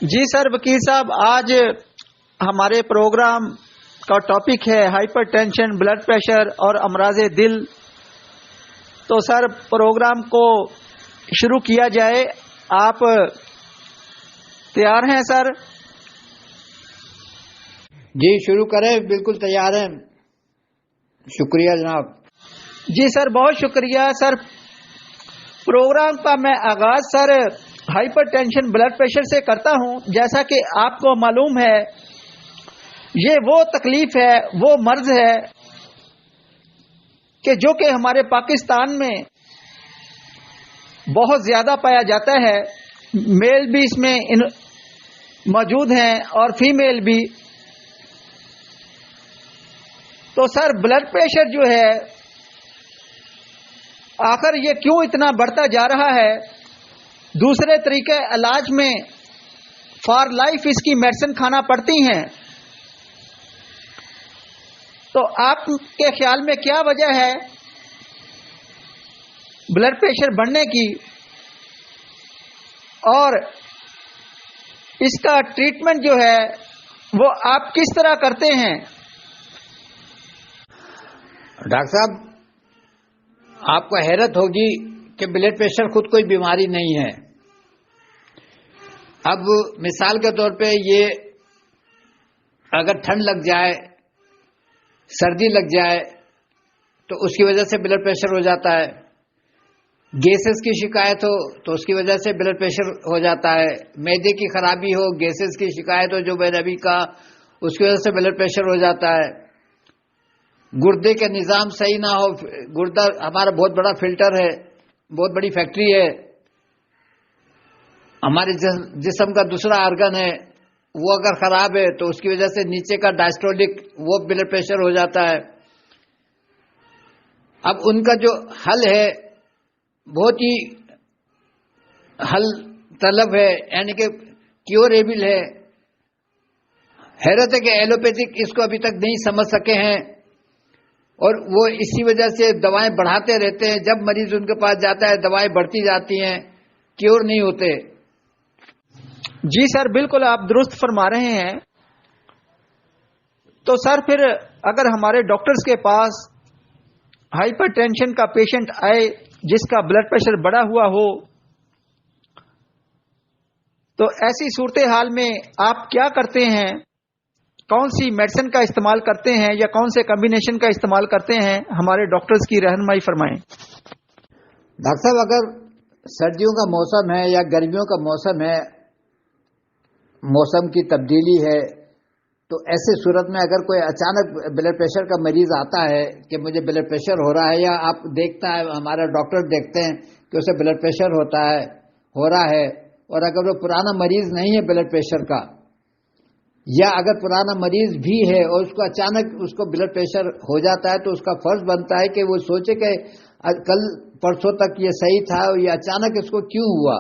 جی سر وکیل صاحب، آج ہمارے پروگرام کا ٹاپک ہے ہائپر ٹینشن، بلڈ پریشر اور امراض دل۔ تو سر پروگرام کو شروع کیا جائے، آپ تیار ہیں سر؟ جی شروع کریں، بالکل تیار ہیں، شکریہ جناب۔ جی سر بہت شکریہ سر۔ پروگرام کا میں آغاز سر ہائپر ٹینشن بلڈ پریشر سے کرتا ہوں۔ جیسا کہ آپ کو معلوم ہے، یہ وہ تکلیف ہے، وہ مرض ہے کہ جو کہ ہمارے پاکستان میں بہت زیادہ پایا جاتا ہے۔ میل بھی اس میں موجود ہیں اور فیمیل بھی۔ تو سر بلڈ پریشر جو ہے، آخر یہ کیوں اتنا بڑھتا جا رہا ہے؟ دوسرے طریقے علاج میں فار لائف اس کی میڈیسن کھانا پڑتی ہیں۔ تو آپ کے خیال میں کیا وجہ ہے بلڈ پریشر بڑھنے کی، اور اس کا ٹریٹمنٹ جو ہے وہ آپ کس طرح کرتے ہیں؟ ڈاکٹر صاحب، آپ کو حیرت ہوگی کہ بلڈ پریشر خود کوئی بیماری نہیں ہے۔ اب مثال کے طور پہ یہ اگر ٹھنڈ لگ جائے، سردی لگ جائے تو اس کی وجہ سے بلڈ پریشر ہو جاتا ہے۔ گیسز کی شکایت ہو تو اس کی وجہ سے بلڈ پریشر ہو جاتا ہے۔ معدے کی خرابی ہو، گیسز کی شکایت ہو جو میں نے ابھی کہا، اس کی وجہ سے بلڈ پریشر ہو جاتا ہے۔ گردے کا نظام صحیح نہ ہو، گردہ ہمارا بہت بڑا فلٹر ہے، بہت بڑی فیکٹری ہے، ہمارے جسم کا دوسرا آرگن ہے، وہ اگر خراب ہے تو اس کی وجہ سے نیچے کا ڈائسٹولک وہ بلڈ پریشر ہو جاتا ہے۔ اب ان کا جو حل ہے بہت ہی حل طلب ہے، یعنی کہ کیوریبل ہے۔ حیرت ہے کہ ایلوپیتھک اس کو ابھی تک نہیں سمجھ سکے ہیں، اور وہ اسی وجہ سے دوائیں بڑھاتے رہتے ہیں۔ جب مریض ان کے پاس جاتا ہے دوائیں بڑھتی جاتی ہیں، کیور نہیں ہوتے۔ جی سر بالکل آپ درست فرما رہے ہیں۔ تو سر پھر اگر ہمارے ڈاکٹرز کے پاس ہائپر ٹینشن کا پیشنٹ آئے جس کا بلڈ پریشر بڑھا ہوا ہو، تو ایسی صورتحال میں آپ کیا کرتے ہیں؟ کون سی میڈیسن کا استعمال کرتے ہیں یا کون سے کمبینیشن کا استعمال کرتے ہیں؟ ہمارے ڈاکٹرز کی رہنمائی فرمائیں۔ ڈاکٹر صاحب، اگر سردیوں کا موسم ہے یا گرمیوں کا موسم ہے، موسم کی تبدیلی ہے، تو ایسے صورت میں اگر کوئی اچانک بلڈ پریشر کا مریض آتا ہے کہ مجھے بلڈ پریشر ہو رہا ہے، یا آپ دیکھتا ہے ہمارا ڈاکٹر دیکھتے ہیں کہ اسے بلڈ پریشر ہو رہا ہے، اور اگر وہ پرانا مریض نہیں ہے بلڈ پریشر کا، یا اگر پرانا مریض بھی ہے اور اس کو اچانک اس کو بلڈ پریشر ہو جاتا ہے، تو اس کا فرض بنتا ہے کہ وہ سوچے کہ کل پرسوں تک یہ صحیح تھا اور یہ اچانک اس کو کیوں ہوا۔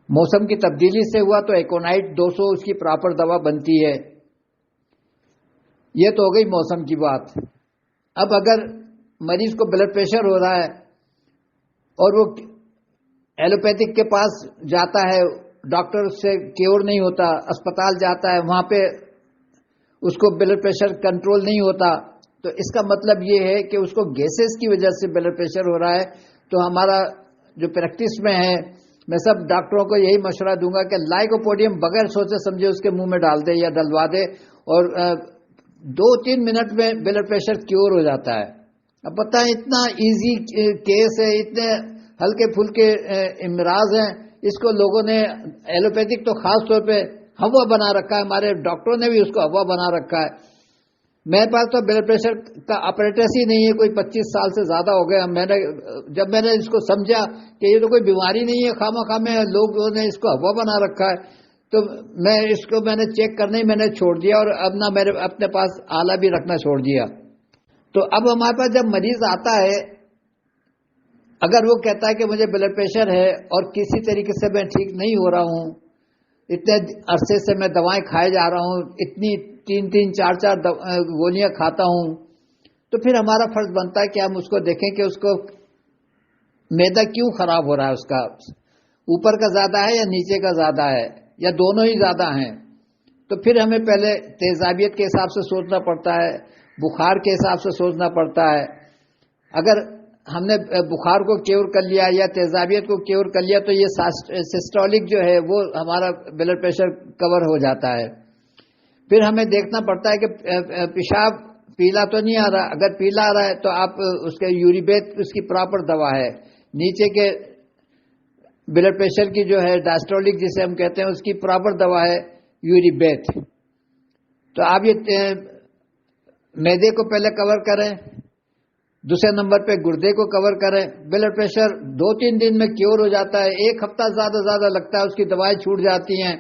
موسم کی تبدیلی سے ہوا تو ایکونائٹ 200 اس کی پراپر دوا بنتی ہے۔ یہ تو ہو گئی موسم کی بات۔ اب اگر مریض کو بلڈ پریشر ہو رہا ہے اور وہ ایلوپیتھک کے پاس جاتا ہے، ڈاکٹر سے کیور نہیں ہوتا، اسپتال جاتا ہے، وہاں پہ اس کو بلڈ پریشر کنٹرول نہیں ہوتا، تو اس کا مطلب یہ ہے کہ اس کو گیسز کی وجہ سے بلڈ پریشر ہو رہا ہے۔ تو ہمارا جو پریکٹس میں ہے، میں سب ڈاکٹروں کو یہی مشورہ دوں گا کہ لائکوپوڈیم بغیر سوچے سمجھے اس کے منہ میں ڈال دے یا ڈلوا دے، اور 2-3 منٹ میں بلڈ پریشر کیور ہو جاتا ہے۔ اب بتائیں، اتنا ایزی کیس ہے، اتنے ہلکے پھلکے امراض ہیں، اس کو لوگوں نے ایلوپیتھک تو خاص طور پہ ہوا بنا رکھا ہے، ہمارے ڈاکٹروں نے بھی اس کو ہوا بنا رکھا ہے۔ میرے پاس تو بلڈ پریشر کا آپریٹس ہی نہیں ہے، کوئی 25 سال سے زیادہ ہو گیا۔ جب میں نے اس کو سمجھا کہ یہ تو کوئی بیماری نہیں ہے، خواہ میں لوگوں نے اس کو ہوا بنا رکھا ہے، تو میں نے چیک کرنا ہی میں نے چھوڑ دیا، اور اب نہ میرے اپنے پاس آلہ بھی رکھنا چھوڑ دیا۔ تو اب ہمارے پاس جب مریض آتا ہے، اگر وہ کہتا ہے کہ مجھے بلڈ پریشر ہے اور کسی طریقے سے میں ٹھیک نہیں ہو رہا ہوں، اتنے عرصے سے میں دوائیں کھائے جا رہا ہوں، اتنی 3-3 4-4 گولیاں کھاتا ہوں، تو پھر ہمارا فرض بنتا ہے کہ ہم اس کو دیکھیں کہ اس کو معدہ کیوں خراب ہو رہا ہے، اس کا اوپر کا زیادہ ہے یا نیچے کا زیادہ ہے، یا دونوں ہی زیادہ ہیں، تو پھر ہمیں پہلے تیزابیت کے حساب سے سوچنا پڑتا ہے، بخار کے حساب سے سوچنا پڑتا ہے۔ اگر ہم نے بخار کو کیور کر لیا یا تیزابیت کو کیور کر لیا تو یہ سسٹولک جو ہے وہ ہمارا بلڈ پریشر کور ہو جاتا ہے۔ پھر ہمیں دیکھنا پڑتا ہے کہ پیشاب پیلا تو نہیں آ رہا، اگر پیلا آ رہا ہے تو آپ اس کے یوریبیت اس کی پراپر دوا ہے، نیچے کے بلڈ پریشر کی جو ہے ڈائسٹولک جسے ہم کہتے ہیں اس کی پراپر دوا ہے یوریبیت۔ تو آپ یہ معدے کو پہلے کور کریں، دوسرے نمبر پہ گردے کو کور کریں۔ بلڈ پریشر 2-3 دن میں کیور ہو جاتا ہے، 1 ہفتہ زیادہ لگتا ہے، اس کی دوائیں چھوٹ جاتی ہیں۔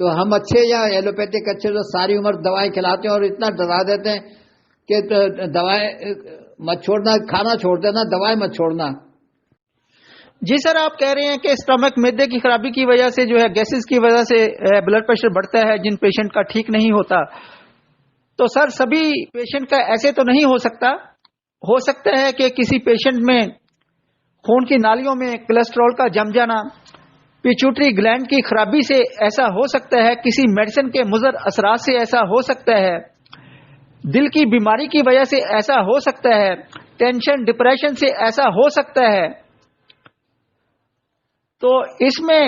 تو ہم اچھے یا ایلوپیتھک اچھے تو ساری عمر دوائیں کھلاتے ہیں اور اتنا ڈرا دیتے ہیں کہ دوائیں مت چھوڑنا، کھانا چھوڑ دینا، دوائیں مت چھوڑنا۔ جی سر، آپ کہہ رہے ہیں کہ اسٹمک معدے کی خرابی کی وجہ سے جو ہے گیسز کی وجہ سے بلڈ پریشر بڑھتا ہے جن پیشنٹ کا ٹھیک نہیں ہوتا، تو سر سبھی پیشنٹ کا ایسے تو نہیں ہو سکتا ہے کہ کسی پیشنٹ میں خون کی نالیوں میں کولیسٹرول کا جم جانا، پیچوٹری گلینڈ کی خرابی سے ایسا ہو سکتا ہے، کسی میڈیسن کے مضر اثرات سے ایسا ہو سکتا ہے، دل کی بیماری کی وجہ سے ایسا ہو سکتا ہے، ٹینشن ڈپریشن سے ایسا ہو سکتا ہے۔ تو اس میں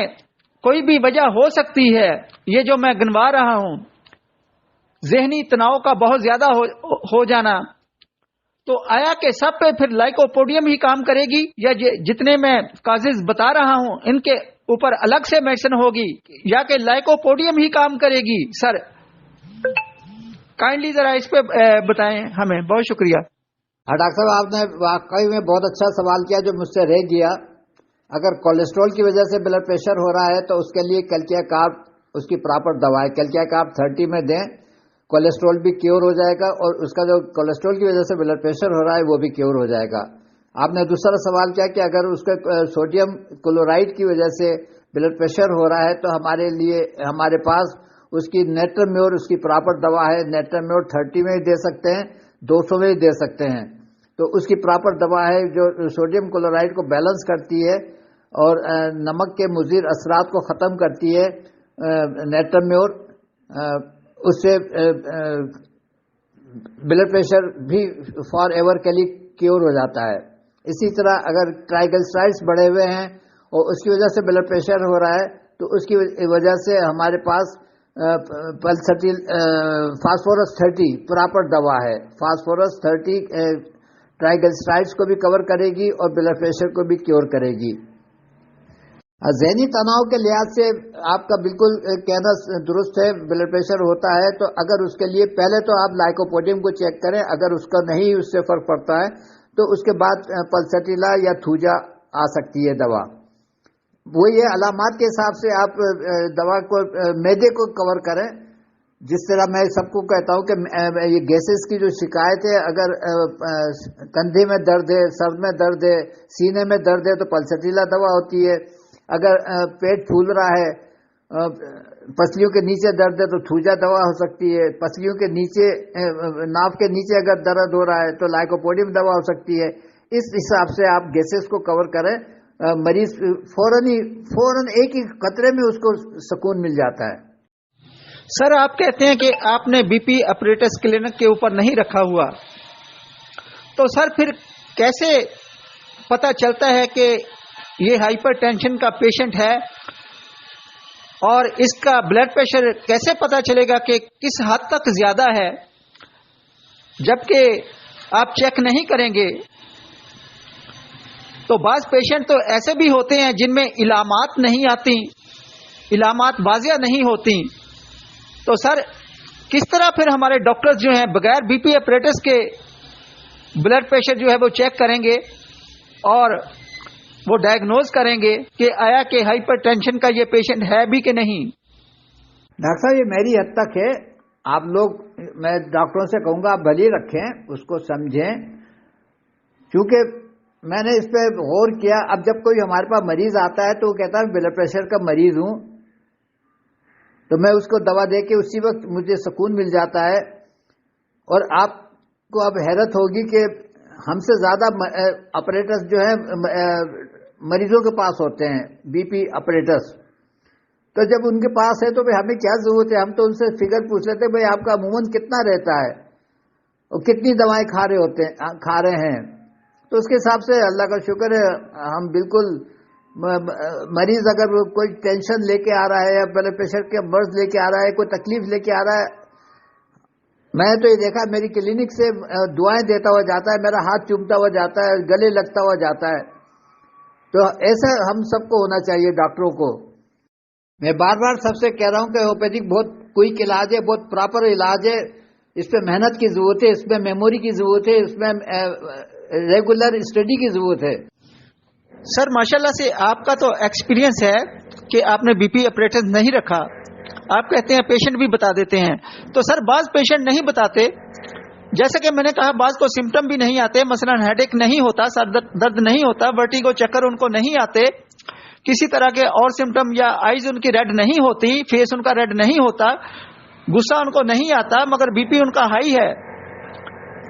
کوئی بھی وجہ ہو سکتی ہے، یہ جو میں گنوا رہا ہوں، ذہنی تناؤ کا بہت زیادہ ہو جانا، تو آیا کہ سب پہ پھر لائکوپوڈیم ہی کام کرے گی یا جتنے میں کازز بتا رہا ہوں ان کے اوپر الگ سے میڈیسن ہوگی یا کہ لائکوپوڈیم ہی کام کرے گی؟ سر کائنڈلی ذرا اس پہ بتائیں ہمیں، بہت شکریہ۔ ڈاکٹر صاحب آپ نے واقعی میں بہت اچھا سوال کیا جو مجھ سے رہ گیا۔ اگر کولیسٹرول کی وجہ سے بلڈ پریشر ہو رہا ہے تو اس کے لیے کیلکیا کارب اس کی پراپر دوا ہے، کیلکیا کارب 30 میں دیں، کولیسٹرول بھی کیور ہو جائے گا اور اس کا جو کولیسٹرول کی وجہ سے بلڈ پریشر ہو رہا ہے وہ بھی کیور ہو جائے گا۔ آپ نے دوسرا سوال کیا کہ اگر اس کا سوڈیم کلورائڈ کی وجہ سے بلڈ پریشر ہو رہا ہے تو ہمارے پاس اس کی نیٹرمیور اس کی پراپر دوا ہے، نیٹرمیور 30 میں ہی دے سکتے ہیں، 200 میں ہی دے سکتے ہیں۔ تو اس کی پراپر دوا ہے جو سوڈیم کلورائڈ کو بیلنس کرتی ہے اور نمک کے مضر اثرات کو ختم کرتی ہے، نیٹرمیور، اس سے بلڈ پریشر بھی فار ایور کے لیے کیور ہو جاتا ہے۔ اسی طرح اگر ٹرائیگلسرائڈس بڑھے ہوئے ہیں اور اس کی وجہ سے بلڈ پریشر ہو رہا ہے تو اس کی وجہ سے ہمارے پاس پلسٹیل فاسفورس 30 پراپر دوا ہے، فاسفورس 30 ٹرائیگلسرائڈس کو بھی کور کرے گی اور بلڈ پریشر کو بھی کیور کرے گی۔ ذہنی تناؤ کے لحاظ سے آپ کا بالکل کہنا درست ہے، بلڈ پریشر ہوتا ہے تو اگر اس کے لیے پہلے تو آپ لائکوپوڈیم کو چیک کریں، اگر اس کا نہیں اس سے فرق پڑتا ہے تو اس کے بعد پلسٹیلا یا تھوجا آ سکتی ہے دوا۔ وہ یہ علامات کے حساب سے آپ دوا کو معدے کو کور کریں، جس طرح میں سب کو کہتا ہوں کہ یہ گیسز کی جو شکایت ہے، اگر کندھے میں درد ہے، سر میں درد ہے، سینے میں درد ہے تو پلسٹیلا دوا ہوتی ہے، اگر پیٹ پھول رہا ہے، پسلیوں کے نیچے درد ہے تو تھوجا دوا ہو سکتی ہے، پسلیوں کے نیچے ناف کے نیچے اگر درد ہو رہا ہے تو لائکوپوڈیم دوا ہو سکتی ہے۔ اس حساب سے آپ گیسز کو کور کریں، مریض فوراً ایک ہی قطرے میں اس کو سکون مل جاتا ہے۔ سر آپ کہتے ہیں کہ آپ نے بی پی اپریٹس کلینک کے اوپر نہیں رکھا ہوا، تو سر پھر کیسے پتہ چلتا ہے کہ یہ ہائپر ٹینشن کا پیشنٹ ہے، اور اس کا بلڈ پریشر کیسے پتہ چلے گا کہ کس حد تک زیادہ ہے جبکہ آپ چیک نہیں کریں گے؟ تو بعض پیشنٹ تو ایسے بھی ہوتے ہیں جن میں علامات نہیں آتی، علامات واضح نہیں ہوتی، تو سر کس طرح پھر ہمارے ڈاکٹرز جو ہیں بغیر بی پی اپریٹس کے بلڈ پریشر جو ہے وہ چیک کریں گے اور وہ ڈائگنوز کریں گے کہ آیا کہ ہائپر ٹینشن کا یہ پیشنٹ ہے بھی کہ نہیں؟ ڈاکٹر صاحب یہ میری حد تک ہے، آپ لوگ، میں ڈاکٹروں سے کہوں گا آپ بھلی رکھیں، اس کو سمجھیں، کیونکہ میں نے اس پہ غور کیا۔ اب جب کوئی ہمارے پاس مریض آتا ہے تو وہ کہتا ہے بلڈ پریشر کا مریض ہوں، تو میں اس کو دوا دے کے اسی وقت مجھے سکون مل جاتا ہے۔ اور آپ کو اب حیرت ہوگی کہ ہم سے زیادہ آپریٹرز جو ہیں مریضوں کے پاس ہوتے ہیں، بی پی آپریٹرز، تو جب ان کے پاس ہے تو بھائی ہمیں کیا ضرورت ہے، ہم تو ان سے فگر پوچھ لیتے ہیں بھائی آپ کا عموماً کتنا رہتا ہے اور کتنی دوائیں کھا رہے ہیں. تو اس کے حساب سے اللہ کا شکر ہے ہم بالکل مریض اگر کوئی ٹینشن لے کے آ رہا ہے یا بلڈ پریشر کے مرض لے کے آ رہا ہے، کوئی تکلیف لے کے آ رہا ہے، میں تو یہ دیکھا میری کلینک سے دعائیں دیتا ہوا جاتا ہے، میرا ہاتھ چومتا ہوا جاتا ہے، گلے لگتا ہوا جاتا ہے. تو ایسا ہم سب کو ہونا چاہیے ڈاکٹروں کو. میں بار بار سب سے کہہ رہا ہوں کہ ہومیوپیتھک بہت کوئک علاج ہے، بہت پراپر علاج ہے. اس پہ محنت کی ضرورت ہے، اس میں میموری کی ضرورت ہے، اس میں ریگولر اسٹڈی کی ضرورت ہے. سر ماشاءاللہ سے آپ کا تو ایکسپیرینس ہے کہ آپ نے بی پی اپریٹس نہیں رکھا، آپ کہتے ہیں پیشنٹ بھی بتا دیتے ہیں. تو سر بعض پیشنٹ نہیں بتاتے، جیسا کہ میں نے کہا بعض کو سمٹم بھی نہیں آتے، مثلا ہیڈ ایک نہیں ہوتا، سر درد نہیں ہوتا، ورٹیگو چکر ان کو نہیں آتے، کسی طرح کے اور سمٹم، یا آئیز ان کی ریڈ نہیں ہوتی، فیس ان کا ریڈ نہیں ہوتا، غصہ ان کو نہیں آتا، مگر بی پی ان کا ہائی ہے.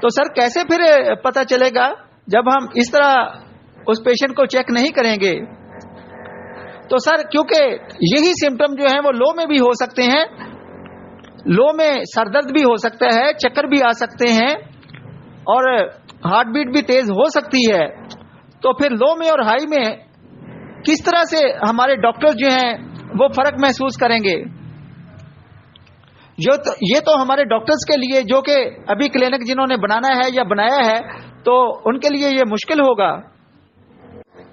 تو سر کیسے پھر پتہ چلے گا جب ہم اس طرح اس پیشنٹ کو چیک نہیں کریں گے؟ تو سر کیونکہ یہی سمٹم جو ہیں وہ لو میں بھی ہو سکتے ہیں، لو میں سر درد بھی ہو سکتا ہے، چکر بھی آ سکتے ہیں، اور ہارٹ بیٹ بھی تیز ہو سکتی ہے. تو پھر لو میں اور ہائی میں کس طرح سے ہمارے ڈاکٹر جو ہیں وہ فرق محسوس کریں گے؟ یہ تو ہمارے ڈاکٹرز کے لیے جو کہ ابھی کلینک جنہوں نے بنانا ہے یا بنایا ہے تو ان کے لیے یہ مشکل ہوگا.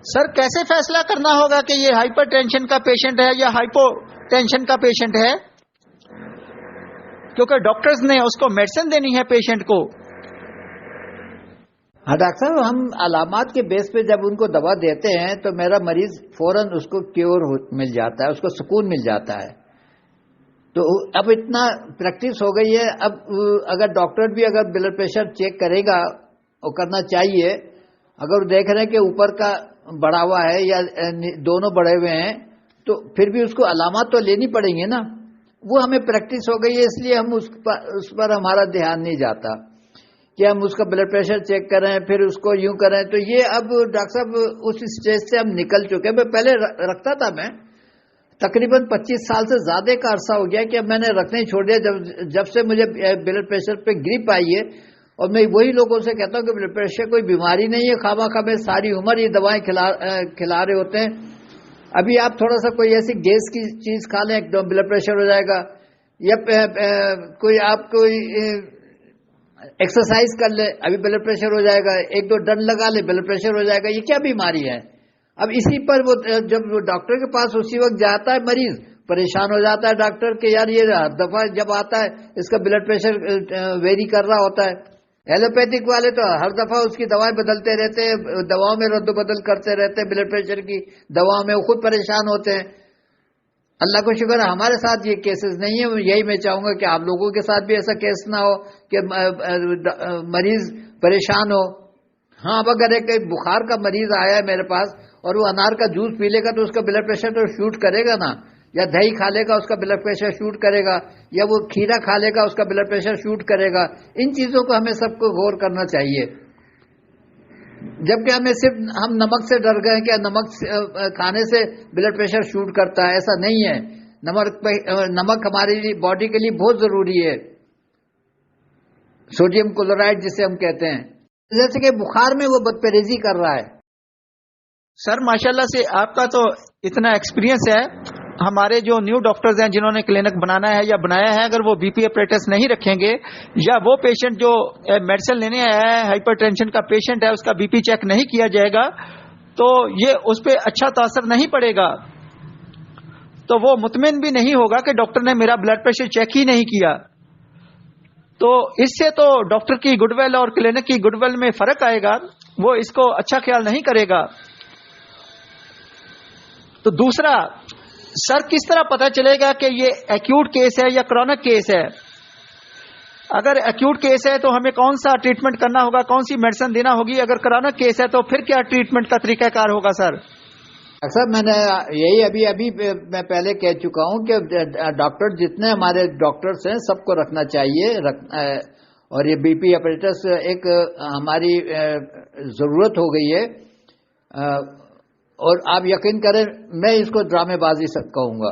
سر کیسے فیصلہ کرنا ہوگا کہ یہ ہائپر ٹینشن کا پیشنٹ ہے یا ہائپو ٹینشن کا پیشنٹ ہے؟ کیونکہ ڈاکٹرز نے اس کو میڈیسن دینی ہے پیشنٹ کو. ہاں ڈاکٹر صاحب، ہم علامات کے بیس پہ جب ان کو دوا دیتے ہیں تو میرا مریض فوراً اس کو کیور مل جاتا ہے، اس کو سکون مل جاتا ہے. تو اب اتنا پریکٹس ہو گئی ہے، اب اگر ڈاکٹر بھی اگر بلڈ پریشر چیک کرے گا اور کرنا چاہیے، اگر دیکھ رہے ہیں کہ اوپر کا بڑھا ہوا ہے یا دونوں بڑھے ہوئے ہیں تو پھر بھی اس کو علامات تو لینی پڑیں گے نا. وہ ہمیں پریکٹس ہو گئی ہے، اس لیے ہم اس پر ہمارا دھیان نہیں جاتا کہ ہم اس کا بلڈ پریشر چیک کریں پھر اس کو یوں کریں. تو یہ اب ڈاکٹر صاحب اس اسٹیج سے ہم نکل چکے ہیں. پہلے رکھتا تھا، میں تقریباً 25 سال سے زیادہ کا عرصہ ہو گیا کہ اب میں نے رکھنا ہی چھوڑ دیا جب سے مجھے بلڈ پریشر پہ گرپ آئی ہے. اور میں وہی لوگوں سے کہتا ہوں کہ بلڈ پریشر کوئی بیماری نہیں ہے، خواہ میں ساری عمر یہ دوائیں کھلا رہے ہوتے ہیں. ابھی آپ تھوڑا سا کوئی ایسی گیس کی چیز کھا لیں ایک دم بلڈ پریشر ہو جائے گا، یا کوئی آپ کوئی ایکسرسائز کر لے ابھی بلڈ پریشر ہو جائے گا، ایک دو ڈن لگا لے بلڈ پریشر ہو جائے گا. یہ کیا بیماری ہے؟ اب اسی پر وہ جب ڈاکٹر کے پاس اسی وقت جاتا ہے مریض، پریشان ہو جاتا ہے ڈاکٹر کہ یار یہ ہر دفعہ جب آتا ہے اس کا بلڈ پریشر ویری کر رہا ہوتا ہے. ایلوپیتھک والے تو ہر دفعہ اس کی دوائیں بدلتے رہتے ہیں، دواؤں میں رد و بدل کرتے رہتے ہیں، بلڈ پریشر کی دواؤں میں وہ خود پریشان ہوتے ہیں. اللہ کو شکر ہے ہمارے ساتھ یہ کیسز نہیں ہیں. یہی میں چاہوں گا کہ آپ لوگوں کے ساتھ بھی ایسا کیس نہ ہو کہ مریض پریشان ہو. ہاں اب اگر ایک بخار کا مریض آیا ہے میرے پاس اور وہ انار کا جوس پی لے گا تو اس کا بلڈ پریشر تو شوٹ کرے گا نا، یا دہی کھا لے گا اس کا بلڈ پریشر شوٹ کرے گا، یا وہ کھیرا کھا لے گا اس کا بلڈ پریشر شوٹ کرے گا. ان چیزوں کو ہمیں سب کو غور کرنا چاہیے. جبکہ ہمیں صرف ہم نمک سے ڈر گئے کہ نمک کھانے سے بلڈ پریشر شوٹ کرتا ہے. ایسا نہیں ہے. نمک ہماری باڈی کے لیے بہت ضروری ہے، سوڈیم کلورائڈ جسے ہم کہتے ہیں. جیسے کہ بخار میں وہ بدپریزی کر رہا ہے. سر ماشاءاللہ سے آپ کا تو اتنا ایکسپیرینس ہے. ہمارے جو نیو ڈاکٹرز ہیں جنہوں نے کلینک بنانا ہے یا بنایا ہے، اگر وہ بی پی اپریٹس نہیں رکھیں گے، یا وہ پیشنٹ جو میڈیسن لینے آیا ہے ہائپر ٹینشن کا پیشنٹ ہے اس کا بی پی چیک نہیں کیا جائے گا تو یہ اس پہ اچھا تاثر نہیں پڑے گا. تو وہ مطمئن بھی نہیں ہوگا کہ ڈاکٹر نے میرا بلڈ پریشر چیک ہی نہیں کیا. تو اس سے تو ڈاکٹر کی گڈ ول اور کلینک کی گڈ ول میں فرق آئے گا، وہ اس کو اچھا خیال نہیں کرے گا. تو دوسرا سر کس طرح پتہ چلے گا کہ یہ ایکیوٹ کیس ہے یا کرونک کیس ہے؟ اگر ایکیوٹ کیس ہے تو ہمیں کون سا ٹریٹمنٹ کرنا ہوگا، کون سی میڈیسن دینا ہوگی؟ اگر کرونک کیس ہے تو پھر کیا ٹریٹمنٹ کا طریقہ کار ہوگا؟ سر اکثر میں نے یہی ابھی میں پہلے کہہ چکا ہوں کہ ڈاکٹر جتنے ہمارے ڈاکٹرس ہیں سب کو رکھنا چاہیے. اور یہ بی پی اپریٹس ایک ہماری ضرورت ہو گئی ہے. اور آپ یقین کریں میں اس کو ڈرامے بازی کہوں گا.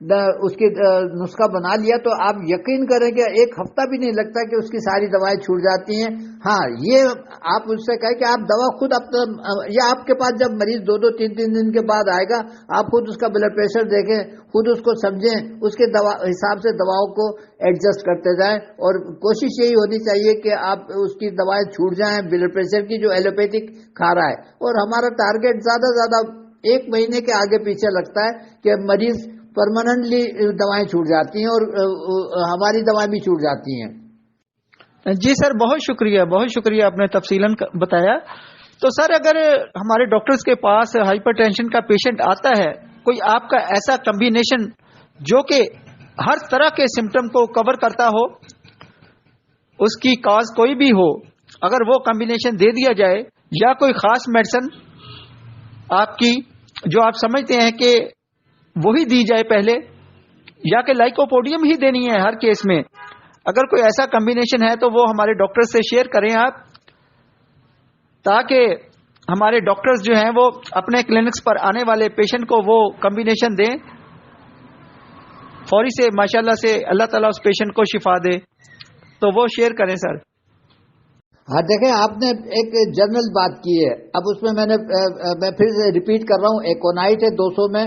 اس کی نسخہ بنا لیا تو آپ یقین کریں کہ ایک ہفتہ بھی نہیں لگتا کہ اس کی ساری دوائیں چھوٹ جاتی ہیں. ہاں یہ آپ اس سے کہیں کہ آپ دوا خود یا آپ کے پاس جب مریض 2-3 دن کے بعد آئے گا آپ خود اس کا بلڈ پریشر دیکھیں, خود اس کو سمجھیں, اس کے حساب سے دواؤں کو ایڈجسٹ کرتے جائیں. اور کوشش یہی ہونی چاہیے کہ آپ اس کی دوائیں چھوٹ جائیں بلڈ پریشر کی جو ایلوپیتھک کھا رہا ہے. اور ہمارا ٹارگیٹ زیادہ سے زیادہ 1 مہینے کے آگے پیچھے لگتا ہے کہ مریض پرماننٹلی دوائیں چھوٹ جاتی ہیں اور ہماری دوائیں بھی چھوٹ جاتی ہیں. جی سر, بہت شکریہ آپ نے تفصیلاً بتایا. تو سر اگر ہمارے ڈاکٹرز کے پاس ہائپر ٹینشن کا پیشنٹ آتا ہے, کوئی آپ کا ایسا کمبینیشن جو کہ ہر طرح کے سمٹم کو کور کرتا ہو, اس کی کاز کوئی بھی ہو, اگر وہ کمبینیشن دے دیا جائے یا کوئی خاص میڈیسن آپ کی جو آپ سمجھتے ہیں کہ وہی دی جائے پہلے, یا کہ لائکوپوڈیم ہی دینی ہے ہر کیس میں, اگر کوئی ایسا کمبینیشن ہے تو وہ ہمارے ڈاکٹر سے شیئر کریں آپ, تاکہ ہمارے ڈاکٹرز جو ہیں وہ اپنے کلینکس پر آنے والے پیشنٹ کو وہ کمبینیشن دیں فوری سے, ماشاءاللہ سے اللہ تعالیٰ اس پیشنٹ کو شفا دے. تو وہ شیئر کریں سر. ہاں دیکھیں, آپ نے ایک جنرل بات کی ہے, اب اس میں میں پھر سے ریپیٹ کر رہا ہوں. ایکونائٹ ہے 200 میں,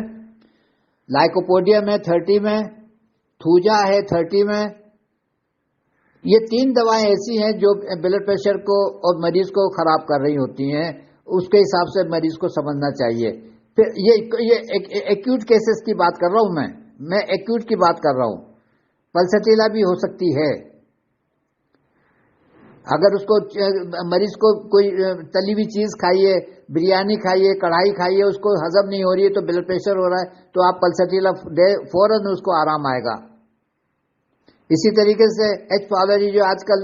لائکوپوڈیم ہے 30 میں, تھوجا ہے 30 میں. یہ 3 دوائیں ایسی ہیں جو بلڈ پریشر کو اور مریض کو خراب کر رہی ہوتی ہیں, اس کے حساب سے مریض کو سمجھنا چاہیے. پھر یہ ایکیوٹ کیسز کی بات کر رہا ہوں, میں ایکیوٹ کی بات کر رہا ہوں. پلسٹیلا بھی ہو سکتی ہے, اگر اس کو مریض کو کوئی تلی ہوئی چیز کھائیے, بریانی کھائیے, کڑھائی کھائیے, اس کو ہضم نہیں ہو رہی ہے تو بلڈ پریشر ہو رہا ہے, تو آپ پلسٹیلا دے, فوراً اس کو آرام آئے گا. اسی طریقے سے ایچ پاوری جو آج کل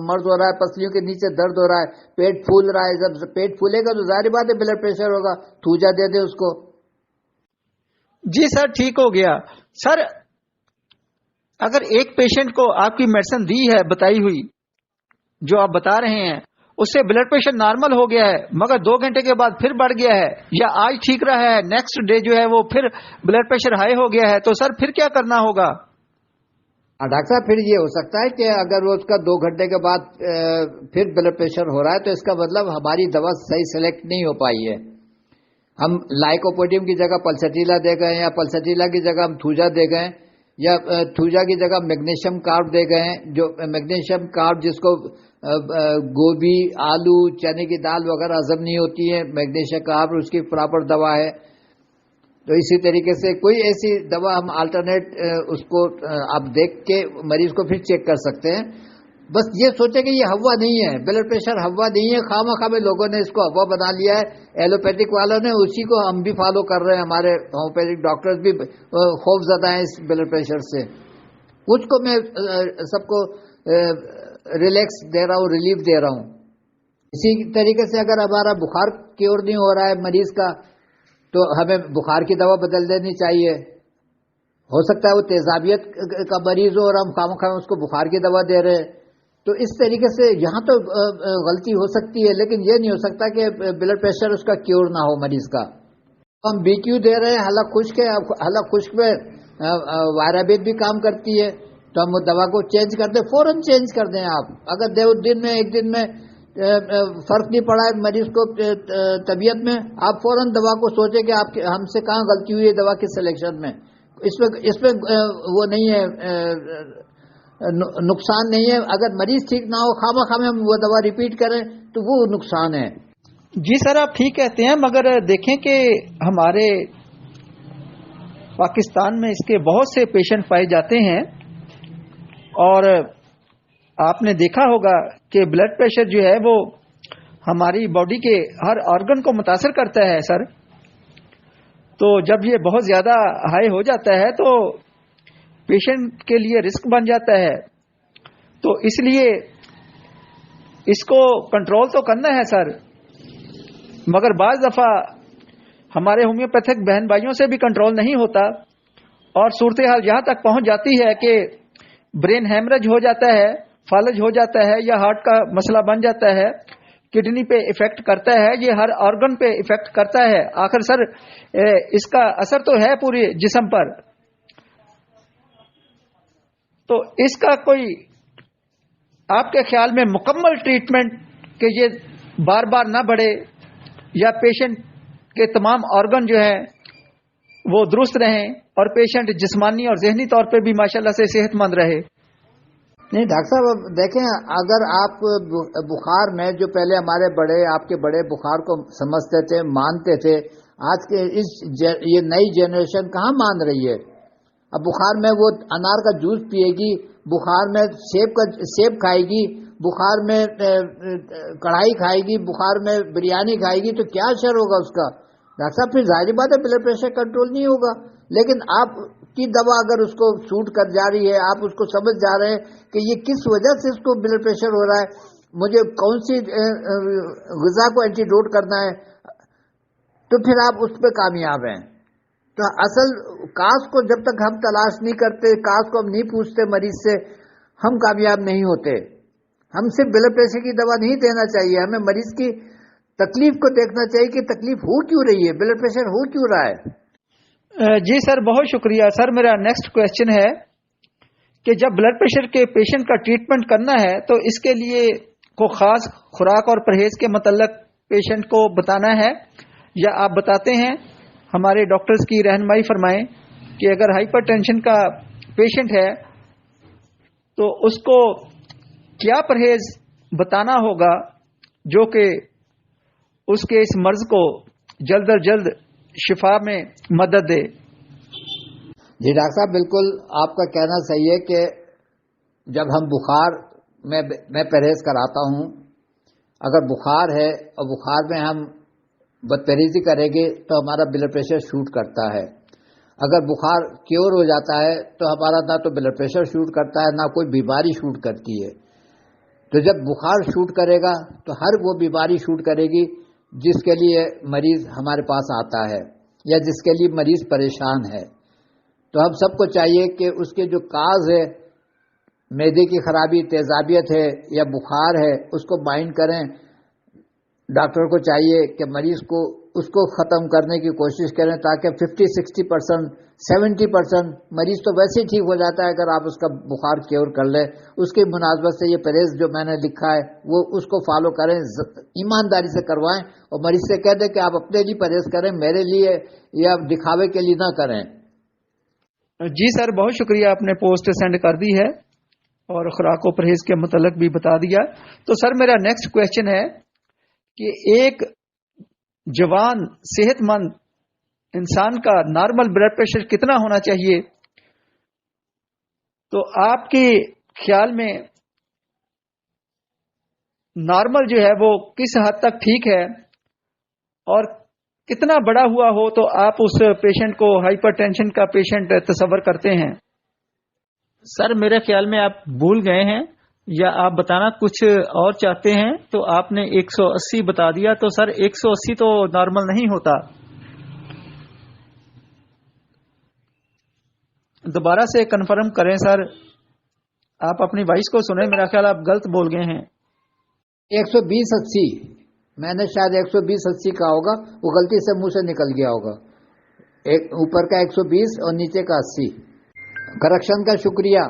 مرض ہو رہا ہے, پسلیوں کے نیچے درد ہو رہا ہے, پیٹ پھول رہا ہے, جب پیٹ پھولے گا تو ظاہر بات ہے بلڈ پریشر ہوگا, تھوجا دے دے اس کو. جی سر, ٹھیک ہو گیا. سر اگر ایک پیشنٹ کو آپ کی میڈیسن دی ہے بتائی ہوئی جو آپ بتا رہے ہیں, اس سے بلڈ پریشر نارمل ہو گیا ہے مگر 2 گھنٹے کے بعد پھر بڑھ گیا ہے, یا آج ٹھیک رہا ہے نیکسٹ ڈے جو ہے وہ پھر بلڈ پریشر ہائی ہو گیا ہے, تو سر پھر کیا کرنا ہوگا؟ ڈاکٹر صاحب, پھر یہ ہو سکتا ہے کہ اگر وہ اس کا 2 گھنٹے کے بعد پھر بلڈ پریشر ہو رہا ہے تو اس کا مطلب ہماری دوا صحیح سلیکٹ نہیں ہو پائی ہے. ہم لائکوپوڈیم کی جگہ پلسٹیلا دے گئے, یا پلسٹیلا کی جگہ ہم تھوجا دے گئے, یا تھوجا کی جگہ میگنیشیم کارب دے گئے, جو میگنیشیم کارب جس کو گوبھی, آلو, چنے کی دال وغیرہ ہضم نہیں ہوتی ہے, میگنیشیم کارب اس کی پراپر دوا ہے. تو اسی طریقے سے کوئی ایسی دوا ہم آلٹرنیٹ اس کو آپ دیکھ کے مریض کو پھر چیک کر سکتے ہیں. بس یہ سوچیں کہ یہ ہوا نہیں ہے, بلڈ پریشر ہوا نہیں ہے, خواہ خواہ لوگوں نے اس کو ہوا بنا لیا ہے, ایلوپیتھک والوں نے, اسی کو ہم بھی فالو کر رہے ہیں, ہمارے ہومیوپیتھک ڈاکٹرز بھی خوف زدہ ہیں اس بلڈ پریشر سے. کچھ کو میں سب کو ریلیکس دے رہا ہوں, ریلیف دے رہا ہوں. اسی طریقے سے اگر ہمارا بخار کیور نہیں ہو رہا ہے مریض کا تو ہمیں بخار کی دوا بدل دینی چاہیے. ہو سکتا ہے وہ تیزابیت کا مریض ہو اور ہم خواہ اس کو بخار کی دوا دے رہے ہیں. تو اس طریقے سے یہاں تو غلطی ہو سکتی ہے, لیکن یہ نہیں ہو سکتا کہ بلڈ پریشر اس کا کیور نہ ہو مریض کا. ہم بی کیو دے رہے ہیں, حلق خشک ہے, حلق خشک میں وائرابیت بھی کام کرتی ہے, تو ہم وہ دوا کو چینج کر دیں, فوراً چینج کر دیں. آپ اگر ایک دن میں فرق نہیں پڑا ہے مریض کو طبیعت میں, آپ فوراً دوا کو سوچیں کہ آپ ہم سے کہاں غلطی ہوئی ہے دوا کی سلیکشن میں. اس میں وہ نہیں ہے, نقصان نہیں ہے. اگر مریض ٹھیک نہ ہو خواہ ہم وہ دوا ریپیٹ کریں تو وہ نقصان ہے. جی سر, آپ ٹھیک کہتے ہیں, مگر دیکھیں کہ ہمارے پاکستان میں اس کے بہت سے پیشنٹ پائے جاتے ہیں, اور آپ نے دیکھا ہوگا کہ بلڈ پریشر جو ہے وہ ہماری باڈی کے ہر آرگن کو متاثر کرتا ہے سر. تو جب یہ بہت زیادہ ہائی ہو جاتا ہے تو پیشنٹ کے لیے رسک بن جاتا ہے. تو اس لیے اس کو کنٹرول تو کرنا ہے سر, مگر بعض دفعہ ہمارے ہومیوپیتھک بہن بھائیوں سے بھی کنٹرول نہیں ہوتا, اور صورتحال یہاں تک پہنچ جاتی ہے کہ برین ہیمرج ہو جاتا ہے, فالج ہو جاتا ہے, یا ہارٹ کا مسئلہ بن جاتا ہے, کڈنی پہ ایفیکٹ کرتا ہے, یہ ہر آرگن پہ ایفیکٹ کرتا ہے. آخر سر اس کا اثر تو ہے پورے جسم پر, تو اس کا کوئی آپ کے خیال میں مکمل ٹریٹمنٹ کہ یہ بار بار نہ بڑھے یا پیشنٹ کے تمام آرگن جو ہیں وہ درست رہیں اور پیشنٹ جسمانی اور ذہنی طور پہ بھی ماشاءاللہ سے صحت مند رہے؟ نہیں ڈاکٹر صاحب، اب دیکھیں، اگر آپ بخار میں جو پہلے ہمارے بڑے، آپ کے بڑے بخار کو سمجھتے تھے، مانتے تھے، آج کے یہ نئی جنریشن کہاں مان رہی ہے؟ اب بخار میں وہ انار کا جوس پیے گی، بخار میں سیب کھائے گی، بخار میں کڑھائی کھائے گی، بخار میں بریانی کھائے گی، تو کیا اثر ہوگا اس کا؟ ڈاکٹر صاحب پھر ظاہری بات ہے بلڈ پریشر کنٹرول نہیں ہوگا. لیکن آپ کی دوا اگر اس کو سوٹ کر جا رہی ہے، آپ اس کو سمجھ جا رہے ہیں کہ یہ کس وجہ سے اس کو بلڈ پریشر ہو رہا ہے، مجھے کون سی غذا کو اینٹی ڈوٹ کرنا ہے، تو پھر آپ اس پہ کامیاب ہیں. تو اصل کاز کو جب تک ہم تلاش نہیں کرتے، کاز کو ہم نہیں پوچھتے مریض سے، ہم کامیاب نہیں ہوتے. ہم صرف بلڈ پریشر کی دوا نہیں دینا چاہیے، ہمیں مریض کی تکلیف کو دیکھنا چاہیے کہ تکلیف ہو کیوں رہی ہے، بلڈ پریشر ہو کیوں رہا ہے. جی سر، بہت شکریہ. سر میرا نیکسٹ کویسچن ہے کہ جب بلڈ پریشر کے پیشنٹ کا ٹریٹمنٹ کرنا ہے تو اس کے لیے کوئی خاص خوراک اور پرہیز کے متعلق پیشنٹ کو بتانا ہے یا آپ بتاتے ہیں؟ ہمارے ڈاکٹرز کی رہنمائی فرمائیں کہ اگر ہائپر ٹینشن کا پیشنٹ ہے تو اس کو کیا پرہیز بتانا ہوگا جو کہ اس کے اس مرض کو جلد از جلد شفا میں مدد دے. جی ڈاکٹر صاحب، بالکل آپ کا کہنا صحیح ہے کہ جب ہم بخار میں پرہیز کراتا ہوں، اگر بخار ہے اور بخار میں ہم بدپرہیزی کریں گے تو ہمارا بلڈ پریشر شوٹ کرتا ہے. اگر بخار کیور ہو جاتا ہے تو ہمارا نہ تو بلڈ پریشر شوٹ کرتا ہے، نہ کوئی بیماری شوٹ کرتی ہے. تو جب بخار شوٹ کرے گا تو ہر وہ بیماری شوٹ کرے گی جس کے لیے مریض ہمارے پاس آتا ہے یا جس کے لیے مریض پریشان ہے. تو ہم سب کو چاہیے کہ اس کے جو کاز ہے، معدے کی خرابی، تیزابیت ہے یا بخار ہے، اس کو بائنڈ کریں. ڈاکٹر کو چاہیے کہ مریض کو اس کو ختم کرنے کی کوشش کریں تاکہ 50-60%، 70% مریض تو ویسے ہی ٹھیک ہو جاتا ہے اگر آپ اس کا بخار کیور کر لیں. اس کی مناسبت سے یہ پرہیز جو میں نے لکھا ہے وہ اس کو فالو کریں، ایمانداری سے کروائیں اور مریض سے کہہ دیں کہ آپ اپنے لیے پرہیز کریں، میرے لیے یا دکھاوے کے لیے نہ کریں. جی سر، بہت شکریہ، آپ نے پوسٹ سینڈ کر دی ہے اور خوراک و پرہیز کے متعلق بھی بتا دیا. تو سر میرا نیکسٹ کویسچن ہے کہ ایک جوان صحت مند انسان کا نارمل بلڈ پریشر کتنا ہونا چاہیے؟ تو آپ کے خیال میں نارمل جو ہے وہ کس حد تک ٹھیک ہے اور کتنا بڑا ہوا ہو تو آپ اس پیشنٹ کو ہائپر ٹینشن کا پیشنٹ تصور کرتے ہیں؟ سر میرے خیال میں آپ بھول گئے ہیں یا آپ بتانا کچھ اور چاہتے ہیں. تو آپ نے 180 بتا دیا، تو سر 180 تو نارمل نہیں ہوتا. دوبارہ سے کنفرم کریں سر، آپ اپنی وائس کو سنیں، میرا خیال آپ غلط بول گئے ہیں. 120-80 میں نے شاید 120-80 کہا ہوگا، وہ غلطی سے منہ سے نکل گیا ہوگا. ایک اوپر کا 120 اور نیچے کا 80. کریکشن کا شکریہ.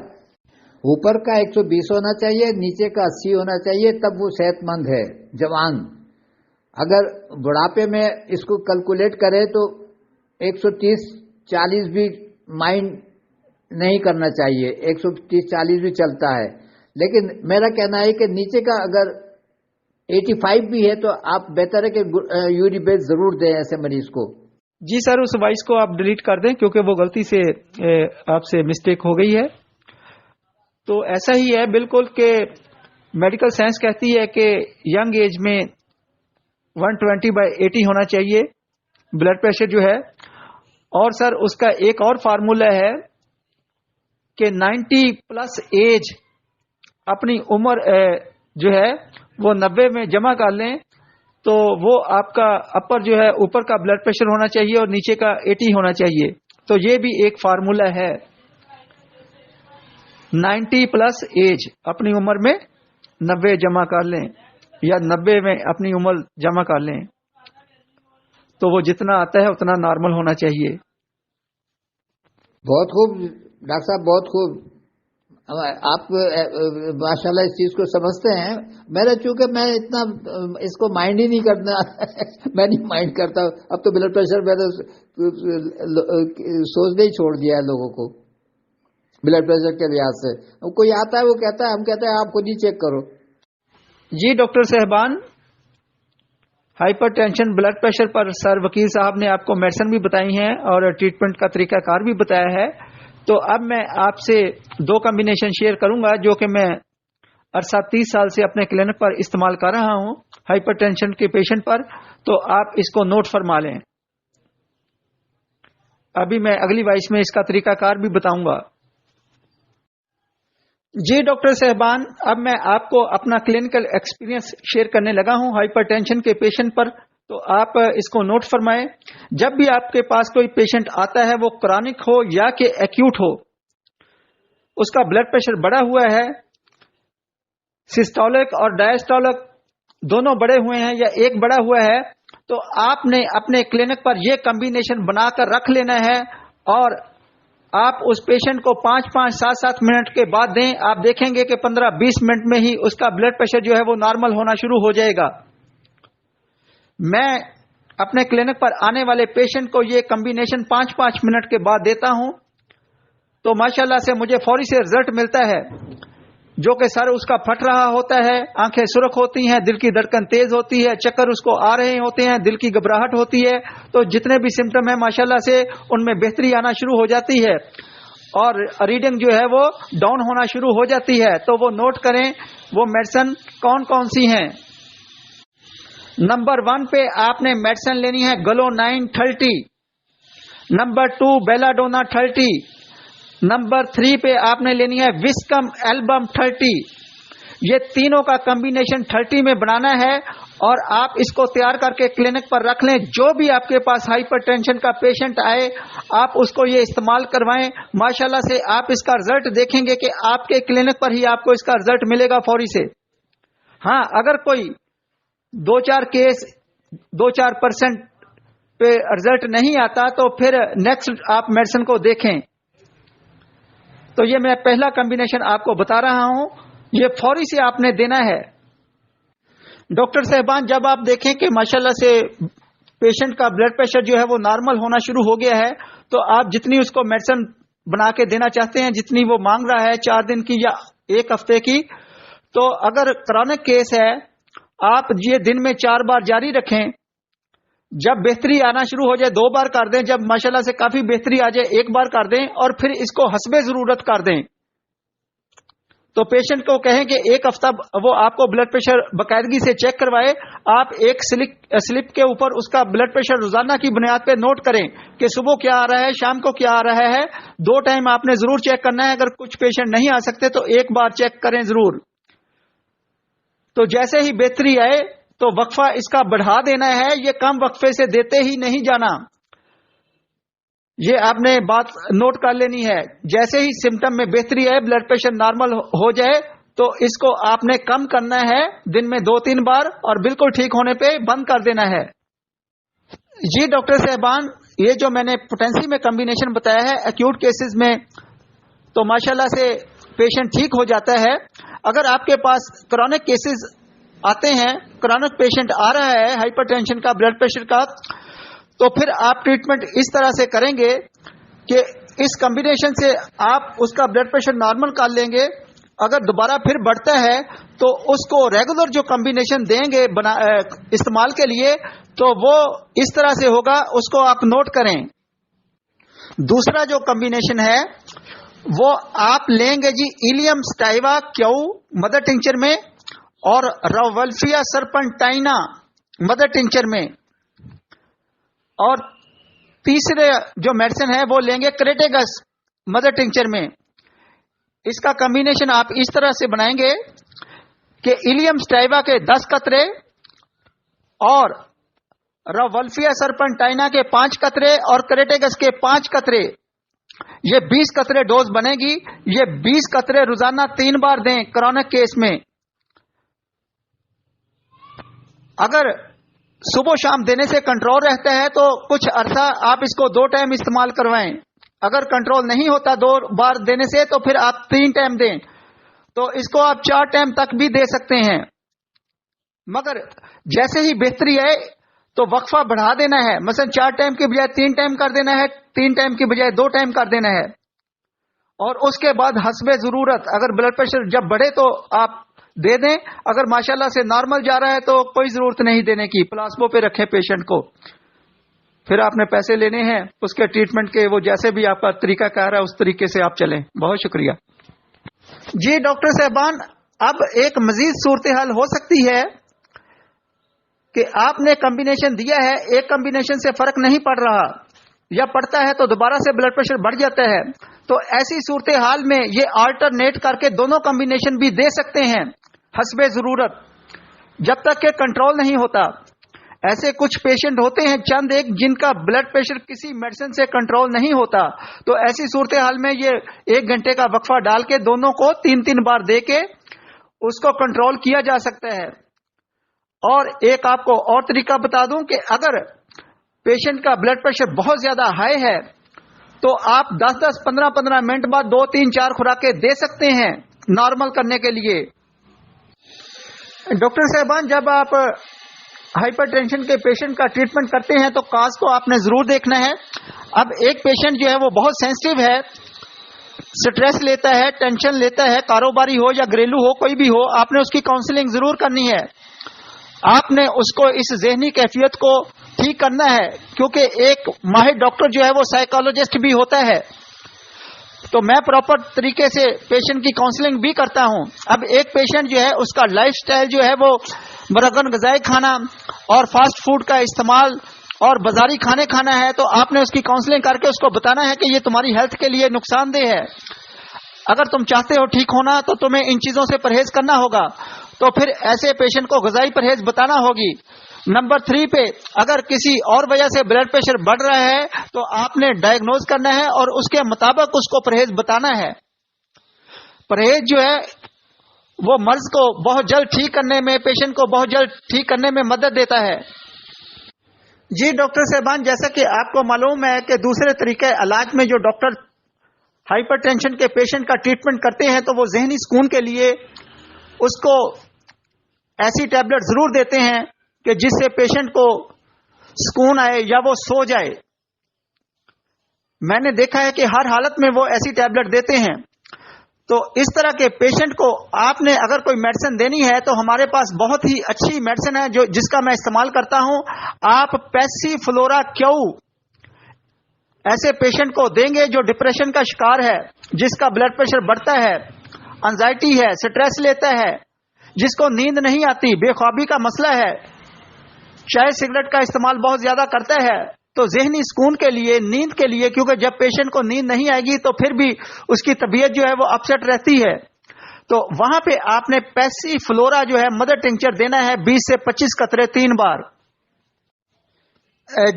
اوپر کا 120 ہونا چاہیے، نیچے کا 80 ہونا چاہیے، تب وہ صحت مند ہے، جوان. اگر بڑھاپے میں اس کو کیلکولیٹ کرے تو 130-40 بھی مائنڈ نہیں کرنا چاہیے، 130-40 بھی چلتا ہے. لیکن میرا کہنا ہے کہ نیچے کا اگر 85 بھی ہے تو آپ بہتر ہے کہ یوری بیس ضرور دیں ایسے مریض کو. جی سر، اس وائس کو آپ ڈیلیٹ کر دیں کیونکہ وہ غلطی سے آپ سے مسٹیک ہو گئی ہے. تو ایسا ہی ہے بالکل کہ میڈیکل سائنس کہتی ہے کہ ینگ ایج میں 120/80 ہونا چاہیے بلڈ پریشر جو ہے. اور سر اس کا ایک اور فارمولا ہے کہ 90+ ایج اپنی عمر جو ہے وہ 90 میں جمع کر لیں تو وہ آپ کا اپر جو ہے اوپر کا بلڈ پریشر ہونا چاہیے اور نیچے کا 80 ہونا چاہیے. تو یہ بھی ایک فارمولا ہے. 90+ ایج اپنی عمر میں 90 جمع کر لیں یا 90 میں اپنی عمر جمع کر لیں تو وہ جتنا آتا ہے اتنا نارمل ہونا چاہیے. بہت خوب ڈاکٹر صاحب، بہت خوب. آپ ماشاءاللہ اس چیز کو سمجھتے ہیں. میرا چونکہ میں اتنا اس کو مائنڈ ہی نہیں کرنا میں نہیں مائنڈ کرتا. اب تو بلڈ پریشر میں سوچنا ہی چھوڑ دیا ہے لوگوں کو بلڈ پریشر کے لحاظ سے. کوئی آتا ہے وہ کہتا ہے، ہم کہتے ہیں آپ خود ہی چیک کرو. جی ڈاکٹر صاحبان، ہائپر ٹینشن بلڈ پریشر پر سر وکیل صاحب نے آپ کو میڈیسن بھی بتائی ہیں اور ٹریٹمنٹ کا طریقہ کار بھی بتایا ہے. تو اب میں آپ سے 2 کمبینیشن شیئر کروں گا جو کہ میں عرصہ 30 سال سے اپنے کلینک پر استعمال کر رہا ہوں ہائپر ٹینشن کے پیشنٹ پر. تو آپ اس کو نوٹ فرما لیں. ابھی میں اگلی وائس میں اس کا طریقہ کار بھی بتاؤں گا. جی ڈاکٹر صاحبان، اب میں آپ کو اپنا کلینکل ایکسپیرینس شیئر کرنے لگا ہوں ہائپر ٹینشن کے پیشنٹ پر. تو آپ اس کو نوٹ فرمائیں. جب بھی آپ کے پاس کوئی پیشنٹ آتا ہے، وہ کرونک ہو یا کہ ایکیوٹ ہو، اس کا بلڈ پریشر بڑا ہوا ہے، سسٹولک اور ڈائسٹولک دونوں بڑے ہوئے ہیں یا ایک بڑا ہوا ہے، تو آپ نے اپنے کلینک پر یہ کمبینیشن بنا کر رکھ لینا ہے اور آپ اس پیشنٹ کو 5-5, 7-7 منٹ کے بعد دیں. آپ دیکھیں گے کہ 15-20 منٹ میں ہی اس کا بلڈ پریشر جو ہے وہ نارمل ہونا شروع ہو جائے گا. میں اپنے کلینک پر آنے والے پیشنٹ کو یہ کمبینیشن 5-5 منٹ کے بعد دیتا ہوں تو ماشاءاللہ سے مجھے فوری سے رزلٹ ملتا ہے. جو کہ سر اس کا پھٹ رہا ہوتا ہے، آنکھیں سرخ ہوتی ہیں، دل کی دھڑکن تیز ہوتی ہے، چکر اس کو آ رہے ہوتے ہیں، دل کی گھبراہٹ ہوتی ہے. تو جتنے بھی سمٹم ہیں ماشاءاللہ سے ان میں بہتری آنا شروع ہو جاتی ہے اور ریڈنگ جو ہے وہ ڈاؤن ہونا شروع ہو جاتی ہے. تو وہ نوٹ کریں وہ میڈیسن کون کون سی ہیں. نمبر 1 پہ آپ نے میڈیسن لینی ہے گلو 930. نمبر 2 بیلاڈونا 30. نمبر 3 پہ آپ نے لینی ہے وسکم ایلبم 30. یہ تینوں کا کمبینیشن 30 میں بنانا ہے اور آپ اس کو تیار کر کے کلینک پر رکھ لیں. جو بھی آپ کے پاس ہائپر ٹینشن کا پیشنٹ آئے آپ اس کو یہ استعمال کروائیں. ماشاءاللہ سے آپ اس کا رزلٹ دیکھیں گے کہ آپ کے کلینک پر ہی آپ کو اس کا رزلٹ ملے گا فوری سے. ہاں اگر کوئی 2-4 کیس 2-4% پہ رزلٹ نہیں آتا تو پھر نیکسٹ آپ میڈیسن کو دیکھیں. تو یہ میں پہلا کمبینیشن آپ کو بتا رہا ہوں، یہ فوری سے آپ نے دینا ہے. ڈاکٹر صاحبان، جب آپ دیکھیں کہ ماشاءاللہ سے پیشنٹ کا بلڈ پریشر جو ہے وہ نارمل ہونا شروع ہو گیا ہے تو آپ جتنی اس کو میڈیسن بنا کے دینا چاہتے ہیں، جتنی وہ مانگ رہا ہے 4 دن کی یا 1 ہفتے کی، تو اگر کرونک کیس ہے آپ یہ دن میں 4 بار جاری رکھیں. جب بہتری آنا شروع ہو جائے 2 بار کر دیں، جب ماشاءاللہ سے کافی بہتری آ جائے 1 بار کر دیں اور پھر اس کو حسب ضرورت کر دیں. تو پیشنٹ کو کہیں کہ 1 ہفتہ وہ آپ کو بلڈ پریشر باقاعدگی سے چیک کروائے. آپ ایک سلپ کے اوپر اس کا بلڈ پریشر روزانہ کی بنیاد پہ نوٹ کریں کہ صبح کیا آ رہا ہے، شام کو کیا آ رہا ہے. 2 ٹائم آپ نے ضرور چیک کرنا ہے. اگر کچھ پیشنٹ نہیں آ سکتے تو 1 بار چیک کریں ضرور. تو جیسے ہی بہتری آئے تو وقفہ اس کا بڑھا دینا ہے. یہ کم وقفے سے دیتے ہی نہیں جانا. یہ آپ نے بات نوٹ کر لینی ہے. جیسے ہی سمٹم میں بہتری آئے، بلڈ پریشر نارمل ہو جائے تو اس کو آپ نے کم کرنا ہے دن میں 2-3 بار اور بالکل ٹھیک ہونے پہ بند کر دینا ہے. جی ڈاکٹر صاحبان، یہ جو میں نے پوٹینسی میں کمبینیشن بتایا ہے ایکیوٹ کیسز میں تو ماشاءاللہ سے پیشنٹ ٹھیک ہو جاتا ہے. اگر آپ کے پاس کرونک کیسز آتے ہیں، کرونک پیشنٹ آ رہا ہے ہائپر ٹینشن کا، بلڈ پریشر کا، تو پھر آپ ٹریٹمنٹ اس طرح سے کریں گے کہ اس کمبینیشن سے آپ اس کا بلڈ پریشر نارمل کر لیں گے. اگر دوبارہ پھر بڑھتا ہے تو اس کو ریگولر جو کمبینیشن دیں گے استعمال کے لیے تو وہ اس طرح سے ہوگا. اس کو آپ نوٹ کریں. دوسرا جو کمبینیشن ہے وہ آپ لیں گے جی ایلیم سٹائیوا کیو مدر ٹنکچر میں اور راولفیا سرپنٹائنا مدر ٹنکچر میں. اور تیسرے جو میڈیسن ہے وہ لیں گے کریٹیگس مدر ٹنکچر میں. اس کا کمبینیشن آپ اس طرح سے بنائیں گے کہ ایلیم سٹائیوا کے 10 قطرے اور راولفیا سرپنٹائنا کے 5 قطرے اور کریٹیگس کے 5 قطرے، یہ 20 قطرے ڈوز بنے گی. یہ 20 قطرے روزانہ 3 بار دیں کرونک کیس میں. اگر صبح شام دینے سے کنٹرول رہتا ہے تو کچھ عرصہ آپ اس کو 2 ٹائم استعمال کروائیں. اگر کنٹرول نہیں ہوتا 2 بار دینے سے تو پھر آپ 3 ٹائم دیں، تو اس کو آپ 4 ٹائم تک بھی دے سکتے ہیں، مگر جیسے ہی بہتری ہے تو وقفہ بڑھا دینا ہے، مثلا 4 ٹائم کی بجائے 3 ٹائم کر دینا ہے، 3 ٹائم کی بجائے 2 ٹائم کر دینا ہے، اور اس کے بعد حسب ضرورت اگر بلڈ پریشر جب بڑھے تو آپ دے دیں، اگر ماشاءاللہ سے نارمل جا رہا ہے تو کوئی ضرورت نہیں دینے کی، پلاسبو پہ رکھیں پیشنٹ کو، پھر آپ نے پیسے لینے ہیں اس کے ٹریٹمنٹ کے، وہ جیسے بھی آپ کا طریقہ کار ہے اس طریقے سے آپ چلیں۔ بہت شکریہ۔ جی ڈاکٹر صاحبان، اب ایک مزید صورتحال ہو سکتی ہے کہ آپ نے کمبینیشن دیا ہے، ایک کمبینیشن سے فرق نہیں پڑ رہا یا پڑتا ہے تو دوبارہ سے بلڈ پریشر بڑھ جاتا ہے، تو ایسی صورتحال میں یہ آلٹرنیٹ کر کے دونوں کمبینیشن بھی دے سکتے ہیں حسب ضرورت، جب تک کہ کنٹرول نہیں ہوتا۔ ایسے کچھ پیشنٹ ہوتے ہیں چند ایک جن کا بلڈ پریشر کسی میڈیسن سے کنٹرول نہیں ہوتا، تو ایسی صورتحال میں یہ 1 گھنٹے کا وقفہ ڈال کے دونوں کو 3 بار دے کے اس کو کنٹرول کیا جا سکتا ہے۔ اور ایک آپ کو اور طریقہ بتا دوں کہ اگر پیشنٹ کا بلڈ پریشر بہت زیادہ ہائی ہے تو آپ 10 15 منٹ بعد 2 3 4 خوراکیں دے سکتے ہیں نارمل کرنے کے لیے۔ ڈاکٹر صاحبان، جب آپ ہائپر ٹینشن کے پیشنٹ کا ٹریٹمنٹ کرتے ہیں تو کاز کو آپ نے ضرور دیکھنا ہے۔ اب ایک پیشنٹ جو ہے وہ بہت سینسٹیو ہے، سٹریس لیتا ہے، ٹینشن لیتا ہے، کاروباری ہو یا گھریلو ہو، کوئی بھی ہو، آپ نے اس کی کاؤنسلنگ ضرور کرنی ہے۔ آپ نے اس کو اس ذہنی کیفیت کو ٹھیک کرنا ہے، کیونکہ ایک ماہر ڈاکٹر جو ہے وہ سائیکالوجسٹ بھی ہوتا ہے، تو میں پراپر طریقے سے پیشنٹ کی کاؤنسلنگ بھی کرتا ہوں۔ اب ایک پیشنٹ جو ہے اس کا لائف سٹائل جو ہے وہ مرغن غذائی کھانا اور فاسٹ فوڈ کا استعمال اور بازاری کھانے کھانا ہے، تو آپ نے اس کی کاؤنسلنگ کر کے اس کو بتانا ہے کہ یہ تمہاری ہیلتھ کے لیے نقصان دہ ہے، اگر تم چاہتے ہو ٹھیک ہونا تو تمہیں ان چیزوں سے پرہیز کرنا ہوگا، تو پھر ایسے پیشنٹ کو غذائی پرہیز بتانا ہوگی۔ نمبر 3 پہ اگر کسی اور وجہ سے بلڈ پریشر بڑھ رہا ہے تو آپ نے ڈائگنوز کرنا ہے اور اس کے مطابق اس کو پرہیز بتانا ہے۔ پرہیز جو ہے وہ مرض کو بہت جلد ٹھیک کرنے میں، پیشنٹ کو بہت جلد ٹھیک کرنے میں مدد دیتا ہے۔ جی ڈاکٹر صاحبان، جیسا کہ آپ کو معلوم ہے کہ دوسرے طریقے علاج میں جو ڈاکٹر ہائپر ٹینشن کے پیشنٹ کا ٹریٹمنٹ کرتے ہیں تو وہ ذہنی سکون کے لیے اس کو ایسی ٹیبلٹ ضرور دیتے ہیں کہ جس سے پیشنٹ کو سکون آئے یا وہ سو جائے۔ میں نے دیکھا ہے کہ ہر حالت میں وہ ایسی ٹیبلٹ دیتے ہیں۔ تو اس طرح کے پیشنٹ کو آپ نے اگر کوئی میڈیسن دینی ہے تو ہمارے پاس بہت ہی اچھی میڈیسن ہے جس کا میں استعمال کرتا ہوں۔ آپ پیسی فلورا کیو ایسے پیشنٹ کو دیں گے جو ڈپریشن کا شکار ہے، جس کا بلڈ پریشر بڑھتا ہے، انزائٹی ہے، سٹریس لیتا ہے، جس کو نیند نہیں آتی، بے خوابی کا مسئلہ ہے، چائے سگریٹ کا استعمال بہت زیادہ کرتا ہے، تو ذہنی سکون کے لیے، نیند کے لیے، کیونکہ جب پیشنٹ کو نیند نہیں آئے گی تو پھر بھی اس کی طبیعت جو ہے وہ اپسیٹ رہتی ہے، تو وہاں پہ آپ نے پیسی فلورا جو ہے مدر ٹنکچر دینا ہے 20 سے 25 قطرے 3 بار۔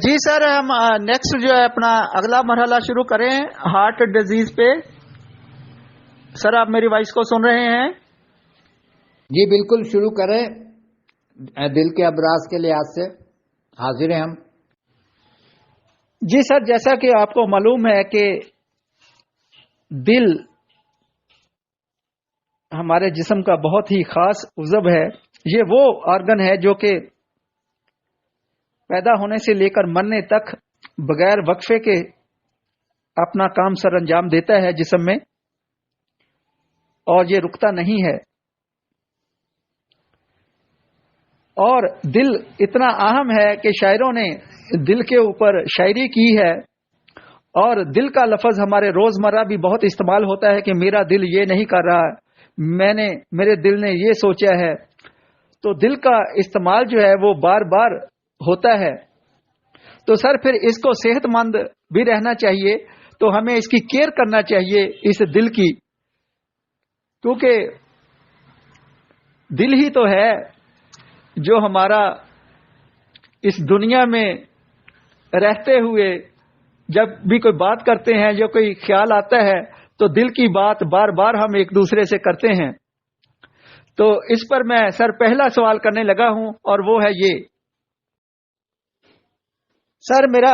جی سر، ہم نیکسٹ جو ہے اپنا اگلا مرحلہ شروع کریں ہارٹ ڈیزیز پہ۔ سر آپ میری وائس کو سن رہے ہیں؟ جی بالکل شروع کریں، دل کے امراض کے لحاظ سے حاضر ہیں ہم۔ جی سر، جیسا کہ آپ کو معلوم ہے کہ دل ہمارے جسم کا بہت ہی خاص عضو ہے، یہ وہ آرگن ہے جو کہ پیدا ہونے سے لے کر مرنے تک بغیر وقفے کے اپنا کام سر انجام دیتا ہے جسم میں، اور یہ رکتا نہیں ہے۔ اور دل اتنا اہم ہے کہ شاعروں نے دل کے اوپر شاعری کی ہے، اور دل کا لفظ ہمارے روزمرہ بھی بہت استعمال ہوتا ہے کہ میرا دل یہ نہیں کر رہا، میرے دل نے یہ سوچا ہے، تو دل کا استعمال جو ہے وہ بار بار ہوتا ہے۔ تو سر پھر اس کو صحت مند بھی رہنا چاہیے، تو ہمیں اس کی کیئر کرنا چاہیے اس دل کی، کیونکہ دل ہی تو ہے جو ہمارا اس دنیا میں رہتے ہوئے جب بھی کوئی بات کرتے ہیں، جو کوئی خیال آتا ہے تو دل کی بات بار بار ہم ایک دوسرے سے کرتے ہیں۔ تو اس پر میں سر پہلا سوال کرنے لگا ہوں، اور وہ ہے یہ سر، میرا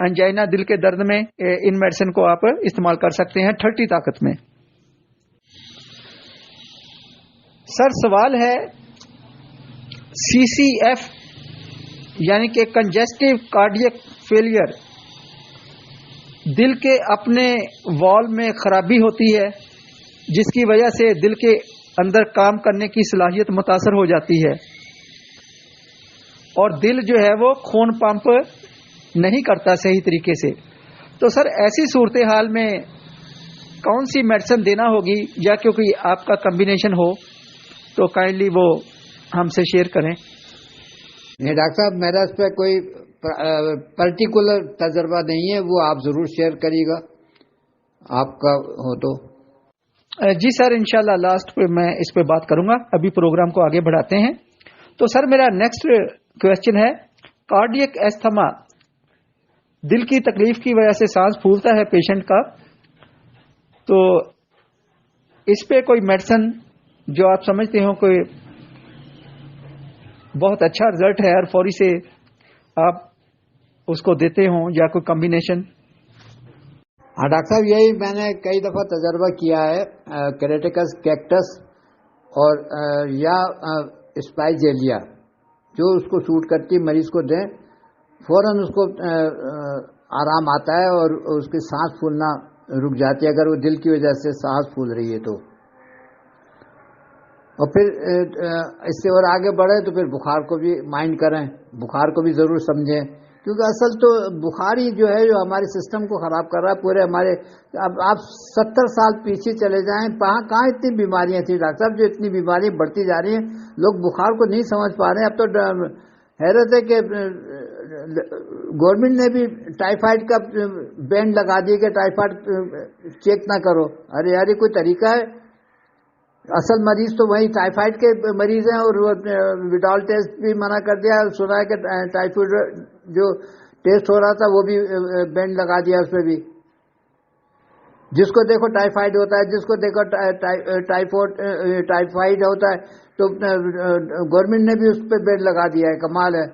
انجائنا دل کے درد میں ان میڈیسن کو آپ استعمال کر سکتے ہیں 30 طاقت میں. سر سوال ہے CCF یعنی کہ کنجسٹیو کارڈیک فیلئر، دل کے اپنے وال میں خرابی ہوتی ہے جس کی وجہ سے دل کے اندر کام کرنے کی صلاحیت متاثر ہو جاتی ہے اور دل جو ہے وہ خون پمپ نہیں کرتا صحیح طریقے سے. تو سر ایسی صورتحال میں کون سی میڈیسن دینا ہوگی یا کیونکہ آپ کا کمبینیشن ہو تو کائنڈلی وہ ہم سے شیئر کریں. نہیں ڈاکٹر صاحب، میرا اس پہ کوئی پرٹیکولر تجربہ نہیں ہے، وہ آپ ضرور شیئر کریے گا آپ کا ہو تو. جی سر، انشاءاللہ لاسٹ پہ میں اس پہ بات کروں گا. ابھی پروگرام کو آگے بڑھاتے ہیں. تو سر میرا نیکسٹ کویسچن ہے کارڈیک ایستھما، دل کی تکلیف کی وجہ سے سانس پھولتا ہے پیشنٹ کا، تو اس پہ کوئی میڈیسن جو آپ سمجھتے ہو کوئی بہت اچھا رزلٹ ہے اور فوری سے آپ اس کو دیتے ہوں یا کوئی کمبینیشن؟ ہاں ڈاکٹر صاحب، یہی میں نے کئی دفعہ تجربہ کیا ہے. کریٹیکس کیکٹس اور یا اسپائجیلیا جو اس کو سوٹ کرتی مریض کو دیں، فوراً اس کو آرام آتا ہے اور اس کی سانس پھولنا رک جاتی ہے اگر وہ دل کی وجہ سے سانس پھول رہی ہے تو. اور پھر اس سے اور آگے بڑھے تو پھر بخار کو بھی مائنڈ کریں، بخار کو بھی ضرور سمجھیں، کیونکہ اصل تو بخار ہی جو ہے جو ہمارے سسٹم کو خراب کر رہا ہے پورے ہمارے. اب آپ 70 سال پیچھے چلے جائیں، کہاں اتنی بیماریاں تھیں ڈاکٹر صاحب جو اتنی بیماریاں بڑھتی جا رہی ہیں، لوگ بخار کو نہیں سمجھ پا رہے ہیں. اب تو حیرت ہے کہ گورنمنٹ نے بھی ٹائیفائڈ کا بین لگا دیا کہ ٹائیفائڈ چیک نہ کرو. ارے یار یہ کوئی طریقہ ہے؟ اصل مریض تو وہی ٹائیفائڈ کے مریض ہیں اور وڈال ٹیسٹ بھی منع کر دیا. سنا ہے کہ ٹائیفائڈ جو ٹیسٹ ہو رہا تھا وہ بھی بینڈ لگا دیا اس پہ بھی. جس کو دیکھو ٹائیفائڈ ہوتا ہے، جس کو دیکھو ٹائیفائڈ ہوتا ہے، تو گورنمنٹ نے بھی اس پہ بینڈ لگا دیا ہے. کمال ہے.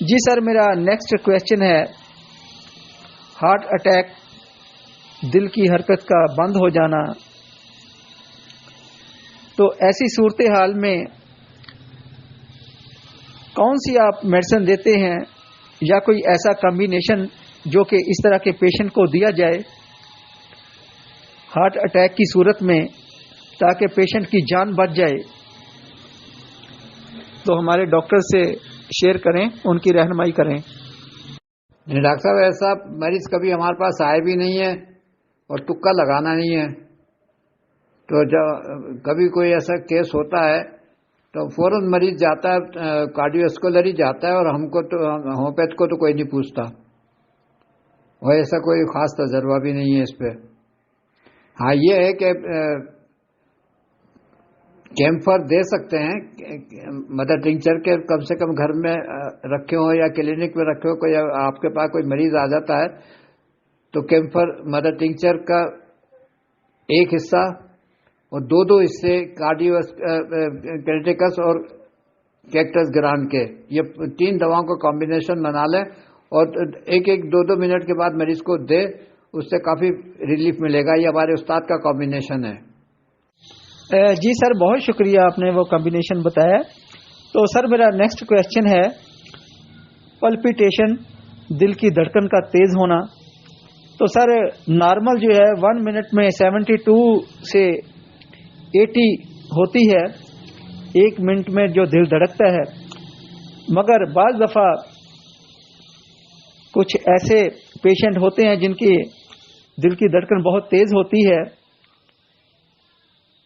جی سر، میرا نیکسٹ کویسچن ہے ہارٹ اٹیک، دل کی حرکت کا بند ہو جانا، تو ایسی صورتحال میں کون سی آپ میڈیسن دیتے ہیں یا کوئی ایسا کمبینیشن جو کہ اس طرح کے پیشنٹ کو دیا جائے ہارٹ اٹیک کی صورت میں تاکہ پیشنٹ کی جان بچ جائے؟ تو ہمارے ڈاکٹر سے شیئر کریں، ان کی رہنمائی کریں. نہیں ڈاکٹر صاحب، ایسا مریض کبھی ہمارے پاس آئے بھی نہیں ہے اور تکا لگانا نہیں ہے. تو جب کبھی کوئی ایسا کیس ہوتا ہے تو فوراً مریض جاتا ہے کارڈیوواسکولر ہی جاتا ہے اور ہم کو تو ہومیوپیتھ کو تو کوئی نہیں پوچھتا. اور ایسا کوئی خاص تجربہ بھی نہیں ہے اس پہ. ہاں یہ ہے کہ کیمفر دے سکتے ہیں، مدر ٹنکچر کے کم سے کم گھر میں رکھے ہو یا کلینک میں رکھے ہو، کوئی آپ کے پاس کوئی مریض آ جاتا ہے تو کیمفر مدر ٹنکچر کا ایک حصہ اور دو حصے کریٹیکس اور کیکٹس گرانڈ کے، یہ 3 دواؤں کا کمبینیشن بنا لیں اور ایک 2 منٹ کے بعد مریض کو دے، اس سے کافی ریلیف ملے گا. یہ ہمارے استاد کا کمبینیشن ہے. جی سر، بہت شکریہ، آپ نے وہ کمبینیشن بتایا. تو سر میرا نیکسٹ کویسچن ہے پلپیٹیشن، دل کی دھڑکن کا تیز ہونا. تو سر نارمل جو ہے 1 منٹ میں 72 سے 80 ہوتی ہے، 1 منٹ میں جو دل دھڑکتا ہے، مگر بعض دفعہ کچھ ایسے پیشنٹ ہوتے ہیں جن کی دل کی دھڑکن بہت تیز ہوتی ہے.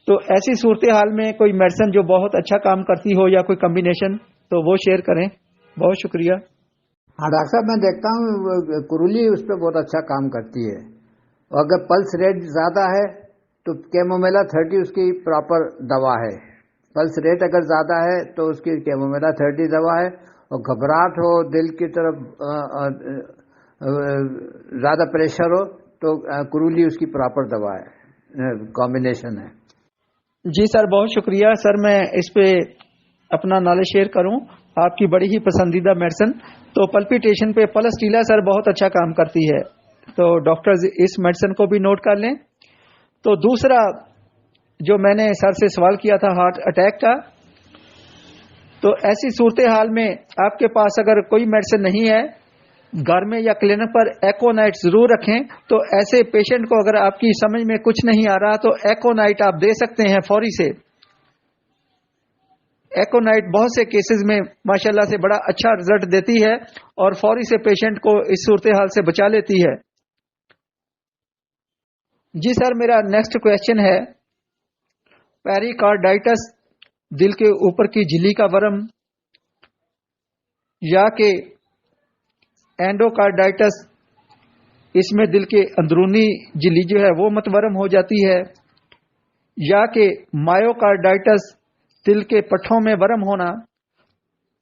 تو ایسی صورتحال میں کوئی میڈیسن جو بہت اچھا کام کرتی ہو یا کوئی کمبینیشن تو وہ شیئر کریں. بہت شکریہ. ہاں ڈاکٹر صاحب، میں دیکھتا ہوں کرولی اس پہ بہت اچھا کام کرتی ہے. اور اگر پلس ریٹ زیادہ ہے تو کیمومیلا 30 اس کی پراپر دوا ہے. پلس ریٹ اگر زیادہ ہے تو اس کی کیمومیلا 30 دوا ہے. اور گھبراہٹ ہو، دل کی طرف زیادہ پریشر ہو تو کرولی اس کی پراپر دوا ہے، کمبینیشن ہے. جی سر، بہت شکریہ. سر میں اس پہ اپنا نالج شیئر کروں آپ کی بڑی ہی پسندیدہ میڈیسن تو پلپیٹیشن پہ پلس ٹیلا سر بہت اچھا کام کرتی ہے، تو ڈاکٹرز اس میڈیسن کو بھی نوٹ کر لیں۔ تو دوسرا جو میں نے سر سے سوال کیا تھا ہارٹ اٹیک کا، تو ایسی صورتحال میں آپ کے پاس اگر کوئی میڈیسن نہیں ہے، گھر میں یا کلینک پر ایکونائٹ ضرور رکھیں۔ تو ایسے پیشنٹ کو اگر آپ کی سمجھ میں کچھ نہیں آ رہا تو ایکونائٹ آپ دے سکتے ہیں فوری سے۔ ایکونائٹ بہت سے کیسز میں ماشاءاللہ سے بڑا اچھا رزلٹ دیتی ہے اور فوری سے پیشنٹ کو اس صورتحال سے بچا لیتی ہے۔ جی سر، میرا نیکسٹ کویشچن ہے پیریکارڈائٹس، دل کے اوپر کی جھلی کا ورم، یا کہ اینڈوکارڈائٹس، اس میں دل کے اندرونی جھلی جو ہے وہ متورم ہو جاتی ہے، یا کہ مایوکارڈائٹس، دل کے پٹھوں میں ورم ہونا۔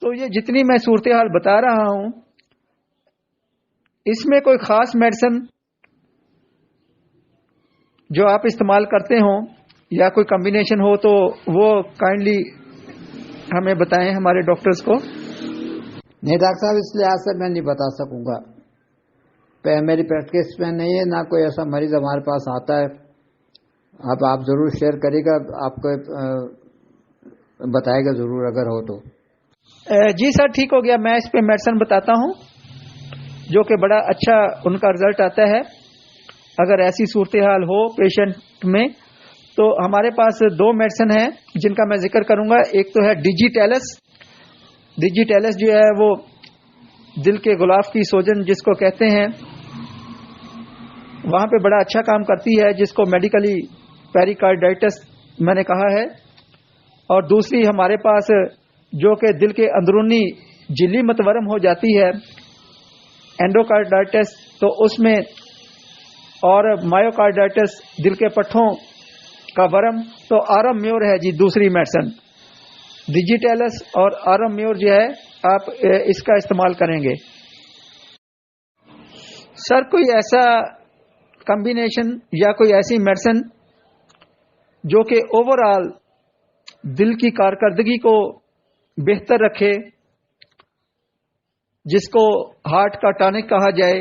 تو یہ جتنی میں صورتحال بتا رہا ہوں، اس میں کوئی خاص میڈیسن جو آپ استعمال کرتے ہوں یا کوئی کمبینیشن ہو تو وہ کائنڈلی ہمیں بتائیں ہمارے ڈاکٹرز کو۔ نہیں ڈاکٹر صاحب، اس لحاظ سے میں نہیں بتا سکوں گا، میری پریکٹس میں نہیں ہے، نہ کوئی ایسا مریض ہمارے پاس آتا ہے۔ اب آپ ضرور شیئر کریے گا، آپ کو بتائے گا ضرور اگر ہو تو۔ جی سر، ٹھیک ہو گیا، میں اس پہ میڈیسن بتاتا ہوں جو کہ بڑا اچھا ان کا رزلٹ آتا ہے اگر ایسی صورتحال ہو پیشنٹ میں۔ تو ہمارے پاس دو میڈیسن ہیں جن کا میں ذکر کروں گا۔ ایک تو ہے ڈیجیٹیلس۔ ڈیجیٹیلس جو ہے وہ دل کے غلاف کی سوجن جس کو کہتے ہیں، وہاں پہ بڑا اچھا کام کرتی ہے، جس کو میڈیکلی پیریکارڈائٹس میں نے کہا ہے۔ اور دوسری ہمارے پاس جو کہ دل کے اندرونی جھلی متورم ہو جاتی ہے، اینڈوکارڈائٹس، تو اس میں، اور مایوکارڈائٹس دل کے پٹھوں کا ورم، تو آرم میور ہے جی دوسری میڈیسن۔ ڈیجیٹیلس اور آرم میور جو ہے آپ اس کا استعمال کریں گے۔ سر کوئی ایسا کمبینیشن یا کوئی ایسی میڈیسن جو کہ اوور آل دل کی کارکردگی کو بہتر رکھے، جس کو ہارٹ کا ٹانک کہا جائے،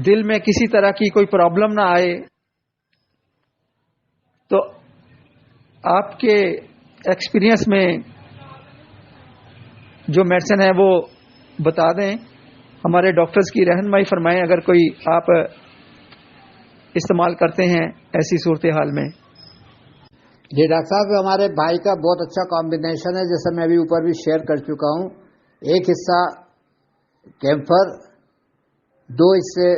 دل میں کسی طرح کی کوئی پرابلم نہ آئے، تو آپ کے ایکسپیرینس میں جو میڈیسن ہے وہ بتا دیں، ہمارے ڈاکٹرز کی رہنمائی فرمائیں اگر کوئی آپ استعمال کرتے ہیں ایسی صورتحال میں۔ جی ڈاکٹر صاحب، ہمارے بھائی کا بہت اچھا کمبینیشن ہے، جیسے میں ابھی اوپر بھی شیئر کر چکا ہوں۔ ایک حصہ کیمفر، دو حصے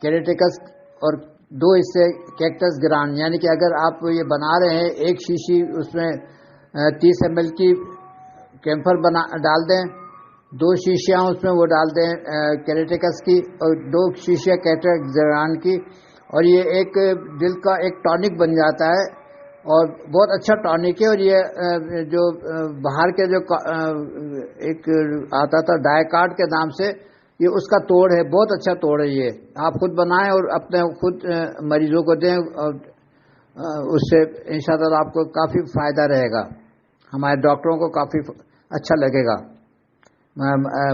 کیریٹیکس اور دو حصے کیکٹس گران، یعنی کہ اگر آپ یہ بنا رہے ہیں ایک شیشی، اس میں 30 ml کی کیمفر ڈال دیں، دو شیشیاں اس میں وہ ڈال دیں کیریٹیکس کی، اور دو شیشیاں کیکٹس گران کی، اور یہ ایک دل کا ایک ٹانک بن جاتا ہے، اور بہت اچھا ٹانک ہے۔ اور یہ جو باہر کے جو ایک آتا تھا ڈائیکارڈ کے نام سے، یہ اس کا توڑ ہے، بہت اچھا توڑ ہے۔ یہ آپ خود بنائیں اور اپنے خود مریضوں کو دیں، اور اس سے انشاءاللہ آپ کو کافی فائدہ رہے گا، ہمارے ڈاکٹروں کو کافی اچھا لگے گا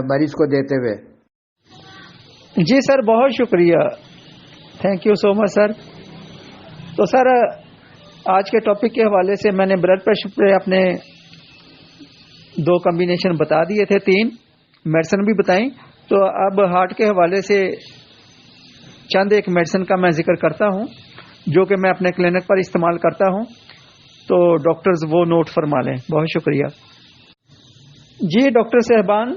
مریض کو دیتے ہوئے۔ جی سر، بہت شکریہ، تھینک یو سو مچ سر۔ تو سر آج کے ٹاپک کے حوالے سے میں نے بلڈ پریشر پہ اپنے 2 کمبینیشن بتا دیے تھے، 3 میڈیسن بھی بتائیں، تو اب ہارٹ کے حوالے سے چند ایک میڈیسن کا میں ذکر کرتا ہوں جو کہ میں اپنے کلینک پر استعمال کرتا ہوں، تو ڈاکٹرز وہ نوٹ فرما لیں۔ بہت شکریہ۔ جی ڈاکٹر صاحبان،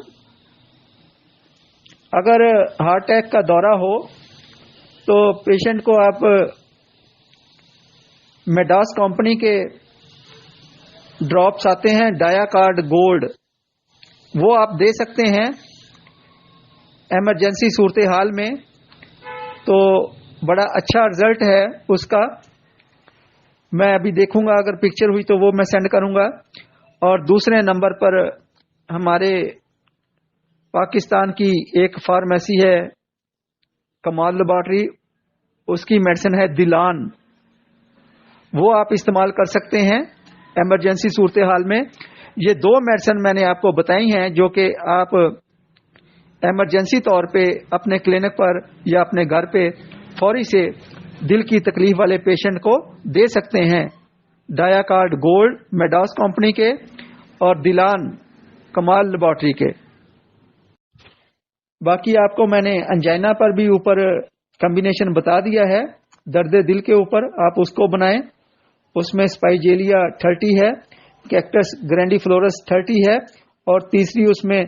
اگر ہارٹ اٹیک کا دورہ ہو تو پیشنٹ کو آپ میڈاس کمپنی کے ڈراپس آتے ہیں ڈایا کارڈ گولڈ، وہ آپ دے سکتے ہیں ایمرجنسی صورتحال میں، تو بڑا اچھا رزلٹ ہے اس کا۔ میں ابھی دیکھوں گا، اگر پکچر ہوئی تو وہ میں سینڈ کروں گا۔ اور دوسرے نمبر پر ہمارے پاکستان کی ایک فارمیسی ہے کمال لیبارٹری، اس کی میڈیسن ہے دلان، وہ آپ استعمال کر سکتے ہیں ایمرجنسی صورتحال میں یہ 2 میڈیسن میں نے آپ کو بتائی ہیں جو کہ آپ ایمرجنسی طور پہ اپنے کلینک پر یا اپنے گھر پہ فوری سے دل کی تکلیف والے پیشنٹ کو دے سکتے ہیں. ڈایاکارڈ گولڈ میڈاس کمپنی کے اور دلان کمال لیبارٹری کے. باقی آپ کو میں نے انجائنا پر بھی اوپر کمبینیشن بتا دیا ہے. درد دل کے اوپر آپ اس کو بنائیں. اس میں اسپائیجیلیا 30 ہے, کیکٹس گرینڈیفلورس 30 ہے, اور تیسری اس میں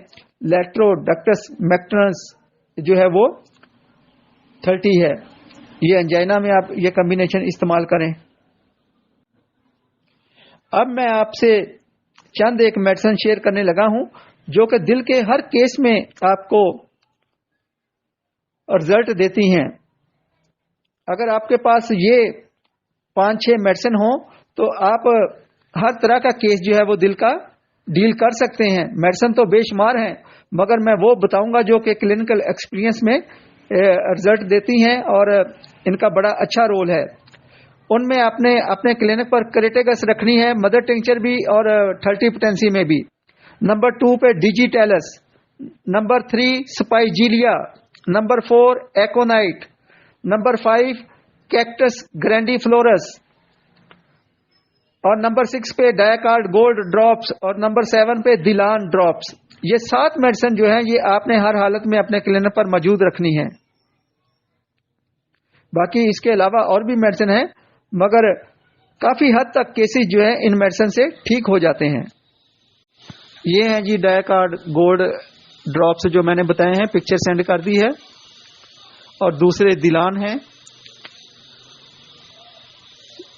لیٹروڈکٹس میکٹرنس جو ہے وہ 30 ہے. یہ انجائنا میں آپ یہ کمبینیشن استعمال کریں. اب میں آپ سے چند ایک میڈیسن شیئر کرنے لگا ہوں جو کہ دل کے ہر کیس میں آپ کو رزلٹ دیتی ہیں. اگر آپ کے پاس یہ 5-6 میڈیسن ہوں تو آپ ہر طرح کا کیس جو ہے وہ دل کا ڈیل کر سکتے ہیں. میڈیسن تو بے شمار ہیں, مگر میں وہ بتاؤں گا جو کہ کلینکل ایکسپیرینس میں رزلٹ دیتی ہیں اور ان کا بڑا اچھا رول ہے. ان میں اپنے کلینک پر کریٹیگس رکھنی ہے, مدر ٹنکچر بھی اور 30 پوٹینسی میں بھی. نمبر 2 پہ digitalis, number 3 spigelia, number 4 aconite, number 5 cactus grandiflorus, اور نمبر 6 پہ ڈایاکارڈ گولڈ ڈراپس, اور نمبر 7 پہ دلان ڈراپس. یہ 7 میڈیسن جو ہیں یہ آپ نے ہر حالت میں اپنے کلینک پر موجود رکھنی ہے. باقی اس کے علاوہ اور بھی میڈیسن ہیں, مگر کافی حد تک کیسز جو ہیں ان میڈیسن سے ٹھیک ہو جاتے ہیں. یہ ہیں جی ڈایاکارڈ گولڈ ڈراپس جو میں نے بتائے ہیں, پکچر سینڈ کر دی ہے, اور دوسرے دلان ہیں.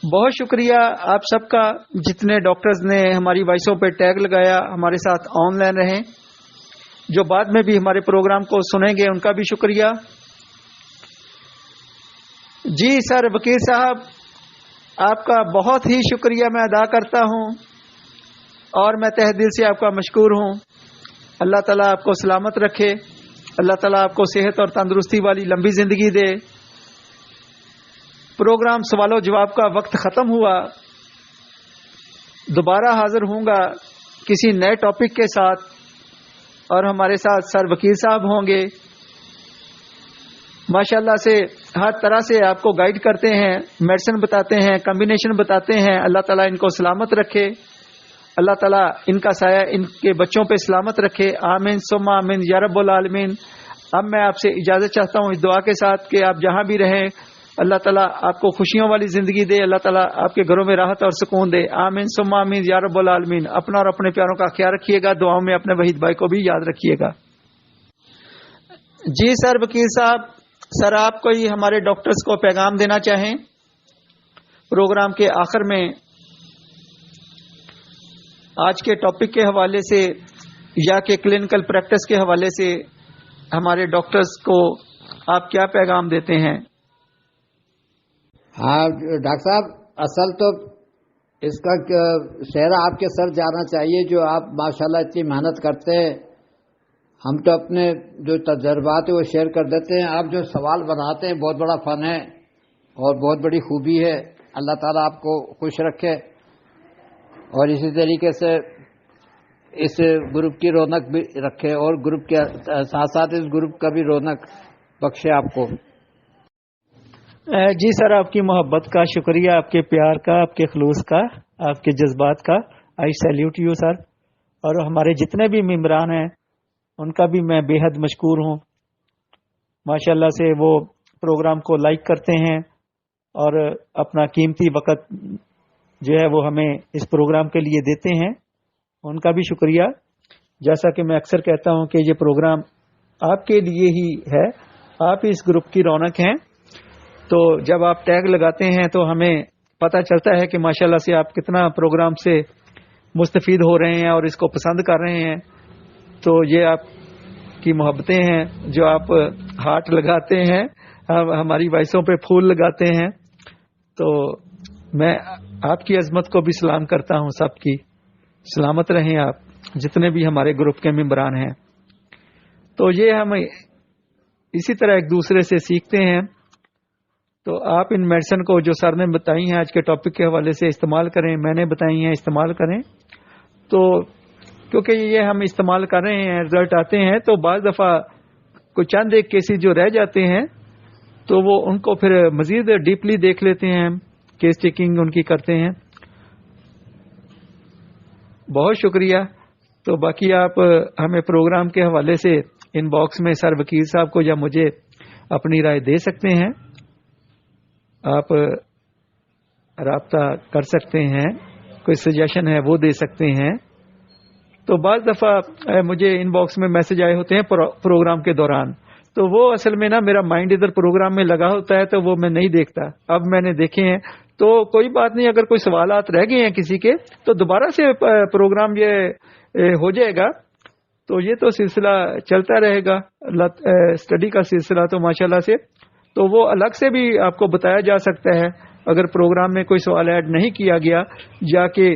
بہت شکریہ آپ سب کا جتنے ڈاکٹرز نے ہماری وائسوں پہ ٹیگ لگایا, ہمارے ساتھ آن لائن رہیں. جو بعد میں بھی ہمارے پروگرام کو سنیں گے ان کا بھی شکریہ. جی سر وکیل صاحب, آپ کا بہت ہی شکریہ میں ادا کرتا ہوں اور میں تہ دل سے آپ کا مشکور ہوں. اللہ تعالیٰ آپ کو سلامت رکھے, اللہ تعالیٰ آپ کو صحت اور تندرستی والی لمبی زندگی دے. پروگرام سوال و جواب کا وقت ختم ہوا. دوبارہ حاضر ہوں گا کسی نئے ٹاپک کے ساتھ, اور ہمارے ساتھ سر وکیل صاحب ہوں گے. ماشاءاللہ سے ہر طرح سے آپ کو گائیڈ کرتے ہیں, میڈیسن بتاتے ہیں, کمبینیشن بتاتے ہیں. اللہ تعالیٰ ان کو سلامت رکھے, اللہ تعالیٰ ان کا سایہ ان کے بچوں پہ سلامت رکھے. آمین ثم آمین یا رب العالمین. اب میں آپ سے اجازت چاہتا ہوں اس دعا کے ساتھ کہ آپ جہاں بھی رہیں اللہ تعالیٰ آپ کو خوشیوں والی زندگی دے, اللہ تعالیٰ آپ کے گھروں میں راحت اور سکون دے. آمین ثم آمین یا رب العالمین. اپنا اور اپنے پیاروں کا خیال رکھیے گا. دعاؤں میں اپنے وحید بھائی کو بھی یاد رکھیے گا. جی سر وکیل صاحب, سر آپ کوئی ہمارے ڈاکٹرز کو پیغام دینا چاہیں پروگرام کے آخر میں, آج کے ٹاپک کے حوالے سے یا کہ کلینکل پریکٹس کے حوالے سے ہمارے ڈاکٹرز کو آپ کیا پیغام دیتے ہیں؟ ہاں ڈاکٹر صاحب, اصل تو اس کا سہرا آپ کے سر جانا چاہیے جو آپ ماشاءاللہ اتنی محنت کرتے ہیں. ہم تو اپنے جو تجربات ہیں وہ شیئر کر دیتے ہیں. آپ جو سوال بناتے ہیں بہت بڑا فن ہے اور بہت بڑی خوبی ہے. اللہ تعالیٰ آپ کو خوش رکھے اور اسی طریقے سے اس گروپ کی رونق بھی رکھے اور گروپ کے ساتھ ساتھ اس گروپ کا بھی رونق بخشے آپ کو. جی سر, آپ کی محبت کا شکریہ, آپ کے پیار کا, آپ کے خلوص کا, آپ کے جذبات کا. آئی سیلیوٹ یو سر. اور ہمارے جتنے بھی ممبران ہیں ان کا بھی میں بے حد مشکور ہوں. ماشاءاللہ سے وہ پروگرام کو لائک کرتے ہیں اور اپنا قیمتی وقت جو ہے وہ ہمیں اس پروگرام کے لیے دیتے ہیں. ان کا بھی شکریہ. جیسا کہ میں اکثر کہتا ہوں کہ یہ پروگرام آپ کے لیے ہی ہے, آپ اس گروپ کی رونق ہیں. تو جب آپ ٹیگ لگاتے ہیں تو ہمیں پتہ چلتا ہے کہ ماشاءاللہ سے آپ کتنا پروگرام سے مستفید ہو رہے ہیں اور اس کو پسند کر رہے ہیں. تو یہ آپ کی محبتیں ہیں جو آپ ہارٹ لگاتے ہیں, ہماری وائسوں پہ پھول لگاتے ہیں. تو میں آپ کی عظمت کو بھی سلام کرتا ہوں. سب کی سلامت رہیں آپ جتنے بھی ہمارے گروپ کے ممبران ہیں. تو یہ ہم اسی طرح ایک دوسرے سے سیکھتے ہیں. تو آپ ان میڈیسن کو جو سر نے بتائی ہیں آج کے ٹاپک کے حوالے سے استعمال کریں، میں نے بتائی ہیں استعمال کریں. تو کیونکہ یہ ہم استعمال کر رہے ہیں، رزلٹ آتے ہیں، تو بعض دفعہ کوئی چند ایک کیسز جو رہ جاتے ہیں تو وہ ان کو پھر مزید ڈیپلی دیکھ لیتے ہیں، کیس چیکنگ ان کی کرتے ہیں. بہت شکریہ. تو باقی آپ ہمیں پروگرام کے حوالے سے ان باکس میں سر وکیل صاحب کو یا مجھے اپنی رائے دے سکتے ہیں، آپ رابطہ کر سکتے ہیں، کوئی سجیشن ہے وہ دے سکتے ہیں. تو بعض دفعہ مجھے ان باکس میں میسج آئے ہوتے ہیں پروگرام کے دوران، تو وہ اصل میں نا میرا مائنڈ ادھر پروگرام میں لگا ہوتا ہے تو وہ میں نہیں دیکھتا. اب میں نے دیکھے ہیں تو کوئی بات نہیں، اگر کوئی سوالات رہ گئے ہیں کسی کے تو دوبارہ سے پروگرام یہ ہو جائے گا. تو یہ تو سلسلہ چلتا رہے گا، اسٹڈی کا سلسلہ تو ماشاءاللہ سے. تو وہ الگ سے بھی آپ کو بتایا جا سکتا ہے اگر پروگرام میں کوئی سوال ایڈ نہیں کیا گیا، یا کہ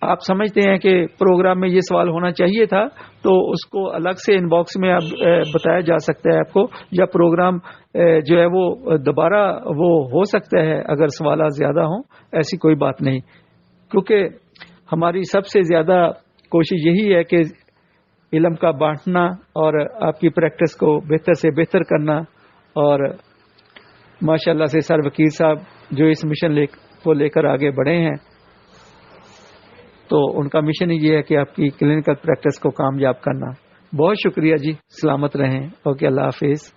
آپ سمجھتے ہیں کہ پروگرام میں یہ سوال ہونا چاہیے تھا، تو اس کو الگ سے ان باکس میں بتایا جا سکتا ہے آپ کو، یا پروگرام جو ہے وہ دوبارہ وہ ہو سکتا ہے اگر سوالات زیادہ ہوں. ایسی کوئی بات نہیں، کیونکہ ہماری سب سے زیادہ کوشش یہی ہے کہ علم کا بانٹنا اور آپ کی پریکٹس کو بہتر سے بہتر کرنا. اور ماشاءاللہ سے سر وکیل صاحب جو اس مشن کو لے کر آگے بڑھے ہیں، تو ان کا مشن یہ ہے کہ آپ کی کلینکل پریکٹس کو کامیاب کرنا. بہت شکریہ جی، سلامت رہیں. اوکے، اللہ حافظ.